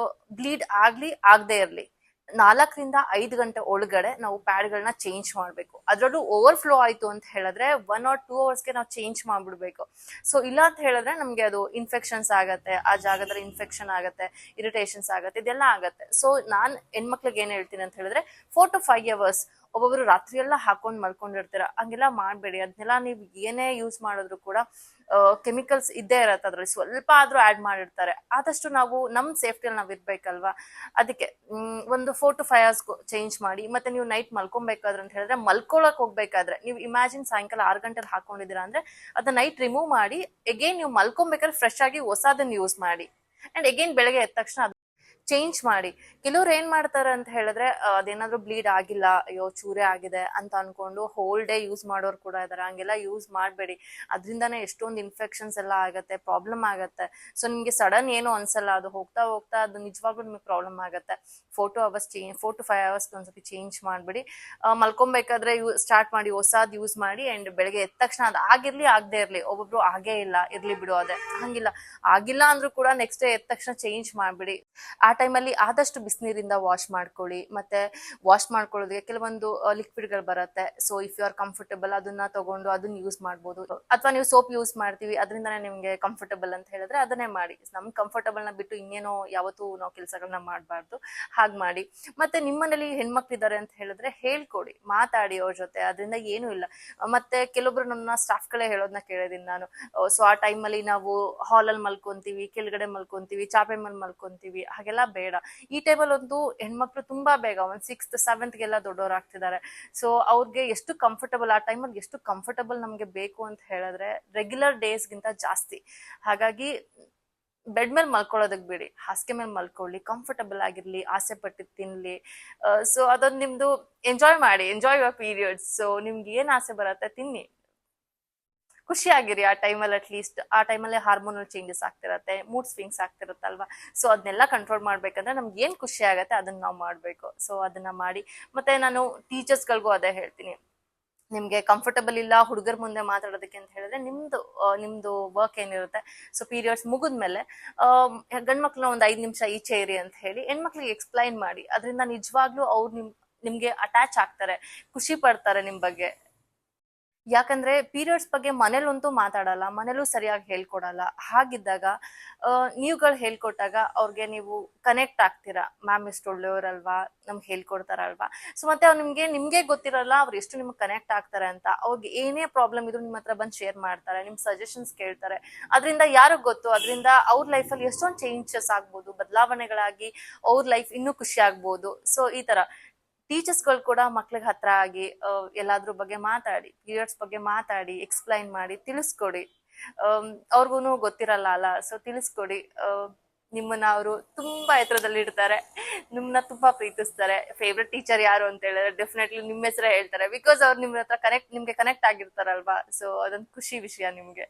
ಬ್ಲೀಡ್ ಆಗ್ಲಿ ಆಗದೆ ಇರ್ಲಿ 4 ರಿಂದ 5 ಗಂಟೆ ಒಳಗಡೆ ನಾವು ಪ್ಯಾಡ್ಗಳನ್ನ ಚೇಂಜ್ ಮಾಡ್ಬೇಕು. ಅದ್ರಲ್ಲೂ ಓವರ್ಫ್ಲೋ ಆಯ್ತು ಅಂತ ಹೇಳಿದ್ರೆ 1 or 2 ಅವರ್ಸ್ಗೆ ನಾವು ಚೇಂಜ್ ಮಾಡ್ಬಿಡ್ಬೇಕು. ಸೊ ಇಲ್ಲ ಅಂತ ಹೇಳಿದ್ರೆ ನಮ್ಗೆ ಅದು ಇನ್ಫೆಕ್ಷನ್ಸ್ ಆಗತ್ತೆ, ಆ ಜಾಗದಲ್ಲಿ ಇನ್ಫೆಕ್ಷನ್ ಆಗತ್ತೆ, ಇರಿಟೇಷನ್ಸ್ ಆಗತ್ತೆ, ಇದೆಲ್ಲ ಆಗತ್ತೆ. ಸೊ ನಾನ್ ಹೆಣ್ಮಕ್ಳಿಗೆ ಏನ್ ಹೇಳ್ತೀನಿ ಅಂತ ಹೇಳಿದ್ರೆ, 4 to 5 hours ಒಬ್ಬೊಬ್ರು ರಾತ್ರಿ ಎಲ್ಲ ಹಾಕೊಂಡ್ ಮಲ್ಕೊಂಡಿರ್ತೀರ, ಹಂಗೆಲ್ಲ ಮಾಡ್ಬೇಡಿ. ಅದನ್ನೆಲ್ಲ ನೀವು ಏನೇ ಯೂಸ್ ಮಾಡಿದ್ರು ಕೂಡ ಕೆಮಿಕಲ್ಸ್ ಇದ್ದೇ ಇರತ್ತೆ, ಅದ್ರಲ್ಲಿ ಸ್ವಲ್ಪ ಆದ್ರೂ ಆಡ್ ಮಾಡಿರ್ತಾರೆ. ಆದಷ್ಟು ನಾವು ನಮ್ ಸೇಫ್ಟಿಯಲ್ಲಿ ನಾವ್ ಇರ್ಬೇಕಲ್ವಾ, ಅದಕ್ಕೆ ಒಂದು 4 to 5 hours ಚೇಂಜ್ ಮಾಡಿ. ಮತ್ತೆ ನೀವು ನೈಟ್ ಮಲ್ಕೊಬೇಕಾದ್ರೆ ಅಂತ ಹೇಳಿದ್ರೆ, ಮಲ್ಕೊಳಕ್ ಹೋಗ್ಬೇಕಾದ್ರೆ ನೀವು ಇಮ್ಯಾಜಿನ್ ಸಾಯಂಕಾಲ 6 ಗಂಟೆಗೆ ಹಾಕೊಂಡಿದೀರಾ ಅಂದ್ರೆ ಅದನ್ನ ನೈಟ್ ರಿಮೂವ್ ಮಾಡಿ ಎಗೇನ್ ನೀವು ಮಲ್ಕೊಬೇಕಾದ್ರೆ ಫ್ರೆಶ್ ಆಗಿ ಹೊಸದನ್ನ ಯೂಸ್ ಮಾಡಿ. ಅಂಡ್ ಎಗೇನ್ ಬೆಳಗ್ಗೆ ಎದ್ದ ತಕ್ಷಣ ಚೇಂಜ್ ಮಾಡಿ. ಕೆಲವ್ರು ಏನ್ ಮಾಡ್ತಾರೆ ಅಂತ ಹೇಳಿದ್ರೆ, ಅದೇನಾದ್ರೂ ಬ್ಲೀಡ್ ಆಗಿಲ್ಲ, ಅಯ್ಯೋ ಚೂರೇ ಆಗಿದೆ ಅಂತ ಅನ್ಕೊಂಡು ಹೋಲ್ ಡೇ ಯೂಸ್ ಮಾಡೋರು ಕೂಡ ಇದಾರೆ. ಹಂಗೆಲ್ಲ ಯೂಸ್ ಮಾಡಬೇಡಿ, ಅದರಿಂದಾನೇ ಎಷ್ಟೊಂದು ಇನ್ಫೆಕ್ಷನ್ಸ್ ಎಲ್ಲ ಆಗತ್ತೆ, ಪ್ರಾಬ್ಲಮ್ ಆಗತ್ತೆ. ಸೊ ನಿಮ್ಗೆ ಸಡನ್ ಏನು ಅನ್ಸಲ್ಲ, ಅದು ಹೋಗ್ತಾ ಹೋಗ್ತಾ ಅದು ನಿಜವಾಗ್ಲೂ ನಿಮ್ಗೆ ಪ್ರಾಬ್ಲಮ್ ಆಗತ್ತೆ. 4 to 5 hours ಒಂದ್ಸತಿ ಚೇಂಜ್ ಮಾಡ್ಬಿಡಿ. ಮಲ್ಕೊಬೇಕಾದ್ರೆ ಸ್ಟಾರ್ಟ್ ಮಾಡಿ, ಹೊಸಾದ್ ಯೂಸ್ ಮಾಡಿ. ಅಂಡ್ ಬೆಳಗ್ಗೆ ಎದ್ದ ತಕ್ಷಣ ಅದು ಆಗಿರ್ಲಿ ಆಗದೆ ಇರ್ಲಿ, ಒಬ್ಬೊಬ್ರು ಆಗೇ ಇಲ್ಲ ಇರ್ಲಿ ಬಿಡು ಅದೇ ಹಂಗಿಲ್ಲ, ಆಗಿಲ್ಲ ಅಂದ್ರೂ ಕೂಡ ನೆಕ್ಸ್ಟ್ ಡೇ ಎದ್ದ ತಕ್ಷಣ ಚೇಂಜ್ ಮಾಡ್ಬಿಡಿ. ಆ ಟೈಮಲ್ಲಿ ಆದಷ್ಟು ಬಿಸಿನೀರಿಂದ ವಾಶ್ ಮಾಡ್ಕೊಳ್ಳಿ. ಮತ್ತೆ ವಾಶ್ ಮಾಡ್ಕೊಳ್ಳೋದಕ್ಕೆ ಕೆಲವೊಂದು ಲಿಕ್ವಿಡ್ಗಳು ಬರುತ್ತೆ. So if you are comfortable ಅದನ್ನ ತಗೊಂಡು ಅದನ್ನ ಯೂಸ್ ಮಾಡ್ಬೋದು. ಅಥವಾ ನೀವು ಸೋಪ್ ಯೂಸ್ ಮಾಡ್ತೀವಿ ಅದರಿಂದನೇ ನಿಮ್ಗೆ ಕಂಫರ್ಟಬಲ್ ಅಂತ ಹೇಳಿದ್ರೆ ಅದನ್ನೇ ಮಾಡಿ. ನಮ್ ಕಂಫರ್ಟಬಲ್ ನ ಬಿಟ್ಟು ಇನ್ನೇನೋ ಯಾವತ್ತೂ ನಾವು ಕೆಲಸಗಳನ್ನ ಮಾಡಬಾರ್ದು, ಹಾಗೆ ಮಾಡಿ. ಮತ್ತೆ ನಿಮ್ಮನೇಲಿ ಹೆಣ್ಮಕ್ಳಿದ್ದಾರೆ ಅಂತ ಹೇಳಿದ್ರೆ ಹೇಳ್ಕೊಡಿ, ಮಾತಾಡಿ ಅವ್ರ ಜೊತೆ, ಅದರಿಂದ ಏನೂ ಇಲ್ಲ. ಮತ್ತೆ ಕೆಲವೊಬ್ರು ನನ್ನ ಸ್ಟಾಫ್ಗಳೇ ಹೇಳೋದನ್ನ ಕೇಳಿದೀನಿ ನಾನು. ಸೊ ಆ ಟೈಮಲ್ಲಿ ನಾವು ಹಾಲಲ್ಲಿ ಮಲ್ಕೊಂತೀವಿ, ಕೆಳಗಡೆ ಮಲ್ಕೊಂತೀವಿ, ಚಾಪೆ ಮೇಲೆ ಮಲ್ಕೊಂತೀವಿ, ಹಾಗೆಲ್ಲ ಬೇಡ. ಈ ಟೈಮಲ್ಲಿ ಒಂದು ಹೆಣ್ಮಕ್ಳು ತುಂಬಾ ಬೇಗ ಒಂದು 6th 7th ದೊಡ್ಡವರಾಗ್ತಿದ್ದಾರೆ. ಸೊ ಅವ್ರಿಗೆ ಎಷ್ಟು ಕಂಫರ್ಟಬಲ್, ಆ ಟೈಮಲ್ಲಿ ಎಷ್ಟು ಕಂಫರ್ಟಬಲ್ ನಮ್ಗೆ ಬೇಕು ಅಂತ ಹೇಳಿದ್ರೆ ರೆಗ್ಯುಲರ್ ಡೇಸ್ಗಿಂತ ಜಾಸ್ತಿ. ಹಾಗಾಗಿ ಬೆಡ್ ಮೇಲೆ ಮಲ್ಕೊಳ್ಳೋದಕ್ ಬಿಡಿ, ಹಾಸಿಗೆ ಮೇಲೆ ಮಲ್ಕೊಳ್ಳಿ, ಕಂಫರ್ಟಬಲ್ ಆಗಿರ್ಲಿ, ಆಸೆ ಪಟ್ಟಿದ್ ತಿನ್ಲಿ. ಸೊ ಅದೊಂದು ನಿಮ್ದು ಎಂಜಾಯ್ ಮಾಡಿ, ಎಂಜಾಯ್ ಯುವರ್ ಪೀರಿಯಡ್ಸ್. ಸೊ ನಿಮ್ಗೆ ಏನ್ ಆಸೆ ಬರುತ್ತೆ ತಿನ್ನಿ, ಖುಷಿಯಾಗಿರಿ ಆ ಟೈಮಲ್ಲಿ. ಅಟ್ಲೀಸ್ಟ್ ಆ ಟೈಮಲ್ಲಿ ಹಾರ್ಮೋನಲ್ ಚೇಂಜಸ್ ಆಗ್ತಿರತ್ತೆ, ಮೂಡ್ ಸ್ವಿಂಗ್ಸ್ ಆಗ್ತಿರತ್ತಲ್ವಾ. ಸೊ ಅದನ್ನೆಲ್ಲ ಕಂಟ್ರೋಲ್ ಮಾಡ್ಬೇಕಂದ್ರೆ ನಮ್ಗೆ ಏನ್ ಖುಷಿ ಆಗತ್ತೆ ಅದನ್ನ ನಾವು ಮಾಡ್ಬೇಕು. ಸೊ ಅದನ್ನ ಮಾಡಿ. ಮತ್ತೆ ನಾನು ಟೀಚರ್ಸ್ಗಳಿಗೂ ಅದೇ ಹೇಳ್ತೀನಿ, ನಿಮ್ಗೆ ಕಂಫರ್ಟಬಲ್ ಇಲ್ಲ ಹುಡುಗರ ಮುಂದೆ ಮಾತಾಡೋದಕ್ಕೆ ಅಂತ ಹೇಳಿದ್ರೆ ನಿಮ್ದು ವರ್ಕ್ ಏನಿರುತ್ತೆ, ಸೊ ಪೀರಿಯಡ್ಸ್ ಮುಗಿದ್ಮೇಲೆ ಗಂಡ್ಮಕ್ಳನ್ನ ಒಂದು 5 ನಿಮಿಷ ಈಚೆ ಇರಿ ಅಂತ ಹೇಳಿ ಹೆಣ್ಮಕ್ಳಿಗೆ ಎಕ್ಸ್ಪ್ಲೈನ್ ಮಾಡಿ. ಅದರಿಂದ ನಿಜವಾಗ್ಲೂ ಅವ್ರು ನಿಮ್ಗೆ ಅಟ್ಯಾಚ್ ಆಗ್ತಾರೆ, ಖುಷಿ ಪಡ್ತಾರೆ ನಿಮ್ ಬಗ್ಗೆ. ಯಾಕಂದ್ರೆ ಪೀರಿಯಡ್ಸ್ ಬಗ್ಗೆ ಮನೇಲಂತೂ ಮಾತಾಡಲ್ಲ, ಮನೇಲೂ ಸರಿಯಾಗಿ ಹೇಳ್ಕೊಡಲ್ಲ. ಹಾಗಿದ್ದಾಗ ನೀವುಗಳು ಹೇಳ್ಕೊಟ್ಟಾಗ ಅವ್ರಿಗೆ ನೀವು ಕನೆಕ್ಟ್ ಆಗ್ತೀರಾ, ಮ್ಯಾಮ್ ಎಷ್ಟು ಒಳ್ಳೆಯವರಲ್ವಾ, ನಮ್ಗೆ ಹೇಳ್ಕೊಡ್ತಾರಲ್ವಾ. ಸೊ ಮತ್ತೆ ಅವ್ರು ನಿಮ್ಗೆ ಗೊತ್ತಿರಲ್ಲ ಅವ್ರು ಎಷ್ಟು ನಿಮ್ಗೆ ಕನೆಕ್ಟ್ ಆಗ್ತಾರೆ ಅಂತ. ಅವ್ರಿಗೆ ಏನೇ ಪ್ರಾಬ್ಲಮ್ ಇದ್ರು ನಿಮ್ಮ ಹತ್ರ ಬಂದು ಶೇರ್ ಮಾಡ್ತಾರೆ, ನಿಮ್ ಸಜೆಷನ್ಸ್ ಕೇಳ್ತಾರೆ. ಅದರಿಂದ ಯಾರಿಗ್ ಗೊತ್ತು, ಅದರಿಂದ ಅವ್ರ ಲೈಫಲ್ಲಿ ಎಷ್ಟೊಂದು ಚೇಂಜಸ್ ಆಗ್ಬೋದು, ಬದಲಾವಣೆಗಳಾಗಿ ಅವ್ರ ಲೈಫ್ ಇನ್ನೂ ಖುಷಿ ಆಗ್ಬೋದು. ಸೊ ಈ ತರ ಟೀಚರ್ಸ್ಗಳು ಕೂಡ ಮಕ್ಳಿಗೆ ಹತ್ರ ಆಗಿ ಎಲ್ಲಾದ್ರ ಬಗ್ಗೆ ಮಾತಾಡಿ, ಪೀರಿಯಡ್ಸ್ ಬಗ್ಗೆ ಮಾತಾಡಿ, ಎಕ್ಸ್ಪ್ಲೈನ್ ಮಾಡಿ, ತಿಳಿಸ್ಕೊಡಿ. ಅವ್ರಿಗೂ ಗೊತ್ತಿರಲ್ಲ ಅಲ್ಲ, ಸೊ ತಿಳಿಸ್ಕೊಡಿ. ನಿಮ್ಮನ್ನ ಅವರು ತುಂಬಾ ಎತ್ತರದಲ್ಲಿ ಇಡ್ತಾರೆ, ನಿಮ್ಮನ್ನ ತುಂಬಾ ಪ್ರೀತಿಸ್ತಾರೆ. ಫೇವ್ರೆಟ್ ಟೀಚರ್ ಯಾರು ಅಂತ ಹೇಳಿದ್ರೆ ಡೆಫಿನೆಟ್ಲಿ ನಿಮ್ಮ ಹೆಸರೇ ಹೇಳ್ತಾರೆ, ಬಿಕಾಸ್ ಅವ್ರು ನಿಮ್ಮ ಹತ್ರ ನಿಮ್ಗೆ ಕನೆಕ್ಟ್ ಆಗಿರ್ತಾರಲ್ವಾ. ಸೊ ಅದೊಂದು ಖುಷಿ ವಿಷಯ ನಿಮ್ಗೆ.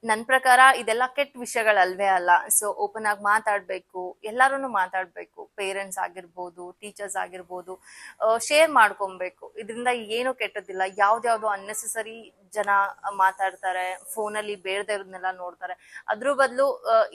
ನನ್ ಪ್ರಕಾರ ಇದೆಲ್ಲ ಕೆಟ್ಟ ವಿಷಯಗಳಲ್ವೇ ಅಲ್ಲ. ಸೊ ಓಪನ್ ಆಗಿ ಮಾತಾಡ್ಬೇಕು, ಎಲ್ಲಾರು ಮಾತಾಡ್ಬೇಕು, ಪೇರೆಂಟ್ಸ್ ಆಗಿರ್ಬೋದು, ಟೀಚರ್ಸ್ ಆಗಿರ್ಬೋದು, ಶೇರ್ ಮಾಡ್ಕೊಬೇಕು. ಇದರಿಂದ ಏನು ಕೆಟ್ಟದಿಲ್ಲ. ಯಾವ್ದ್ಯಾವ್ದು ಅನ್ನೆಸೆಸರಿ ಜನ ಮಾತಾಡ್ತಾರೆ, ಫೋನಲ್ಲಿ ಬೇಡದವ್ರನ್ನೆಲ್ಲ ನೋಡ್ತಾರೆ. ಅದ್ರ ಬದಲು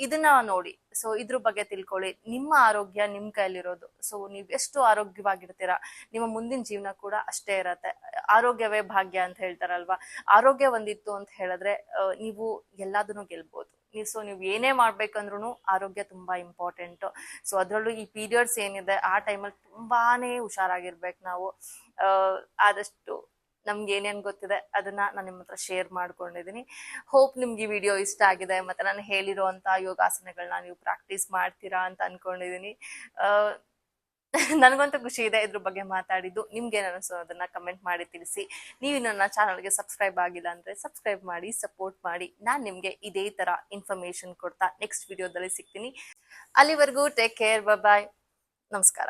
ಇದನ್ನ ನೋಡಿ, ಸೊ ಇದ್ರ ಬಗ್ಗೆ ತಿಳ್ಕೊಳ್ಳಿ. ನಿಮ್ಮ ಆರೋಗ್ಯ ನಿಮ್ ಕೈಲಿರೋದು. ಸೊ ನೀವ್ ಎಷ್ಟು ಆರೋಗ್ಯವಾಗಿರ್ತೀರಾ, ನಿಮ್ಮ ಮುಂದಿನ ಜೀವನ ಕೂಡ ಅಷ್ಟೇ ಇರತ್ತೆ. ಆರೋಗ್ಯವೇ ಭಾಗ್ಯ ಅಂತ ಹೇಳ್ತಾರಲ್ವಾ. ಆರೋಗ್ಯ ಒಂದಿತ್ತು ಅಂತ ಹೇಳಿದ್ರೆ ನೀವು ಎಲ್ಲದನ್ನು ಗೆಲ್ಬಹುದು. ಸೊ ನೀವು ಏನೇ ಮಾಡ್ಬೇಕಂದ್ರೂ ಆರೋಗ್ಯ ತುಂಬಾ ಇಂಪಾರ್ಟೆಂಟ್. ಸೊ ಅದ್ರಲ್ಲೂ ಈ ಪೀರಿಯಡ್ಸ್ ಏನಿದೆ ಆ ಟೈಮಲ್ಲಿ ತುಂಬಾನೇ ಹುಷಾರಾಗಿರ್ಬೇಕು ನಾವು. ಆದಷ್ಟು ನಮ್ಗೆ ಏನೇನ್ ಗೊತ್ತಿದೆ ಅದನ್ನ ನಾನು ನಿಮ್ಮ ಹತ್ರ ಶೇರ್ ಮಾಡ್ಕೊಂಡಿದೀನಿ. ಹೋಪ್ ನಿಮ್ಗೆ ಈ ವಿಡಿಯೋ ಇಷ್ಟ ಆಗಿದೆ, ಮತ್ತೆ ನಾನು ಹೇಳಿರುವಂತ ಯೋಗಾಸನಗಳನ್ನ ನೀವು ಪ್ರಾಕ್ಟೀಸ್ ಮಾಡ್ತೀರಾ ಅಂತ ಅನ್ಕೊಂಡಿದೀನಿ. ನನಗಂತೂ ಖುಷಿ ಇದೆ ಇದ್ರ ಬಗ್ಗೆ ಮಾತಾಡಿದ್ದು. ನಿಮ್ಗೆ ಏನು ಅನಿಸೋ ಅದನ್ನ ಕಮೆಂಟ್ ಮಾಡಿ ತಿಳಿಸಿ. ನೀವು ನನ್ನ ಚಾನಲ್ಗೆ ಸಬ್ಸ್ಕ್ರೈಬ್ ಆಗಿಲ್ಲ ಅಂದ್ರೆ ಸಬ್ಸ್ಕ್ರೈಬ್ ಮಾಡಿ, ಸಪೋರ್ಟ್ ಮಾಡಿ. ನಾನ್ ನಿಮ್ಗೆ ಇದೇ ತರ ಇನ್ಫಾರ್ಮೇಶನ್ ಕೊಡ್ತಾ ನೆಕ್ಸ್ಟ್ ವಿಡಿಯೋದಲ್ಲಿ ಸಿಗ್ತೀನಿ. ಅಲ್ಲಿವರೆಗೂ ಟೇಕ್ ಕೇರ್, ಬಾಯ್, ನಮಸ್ಕಾರ.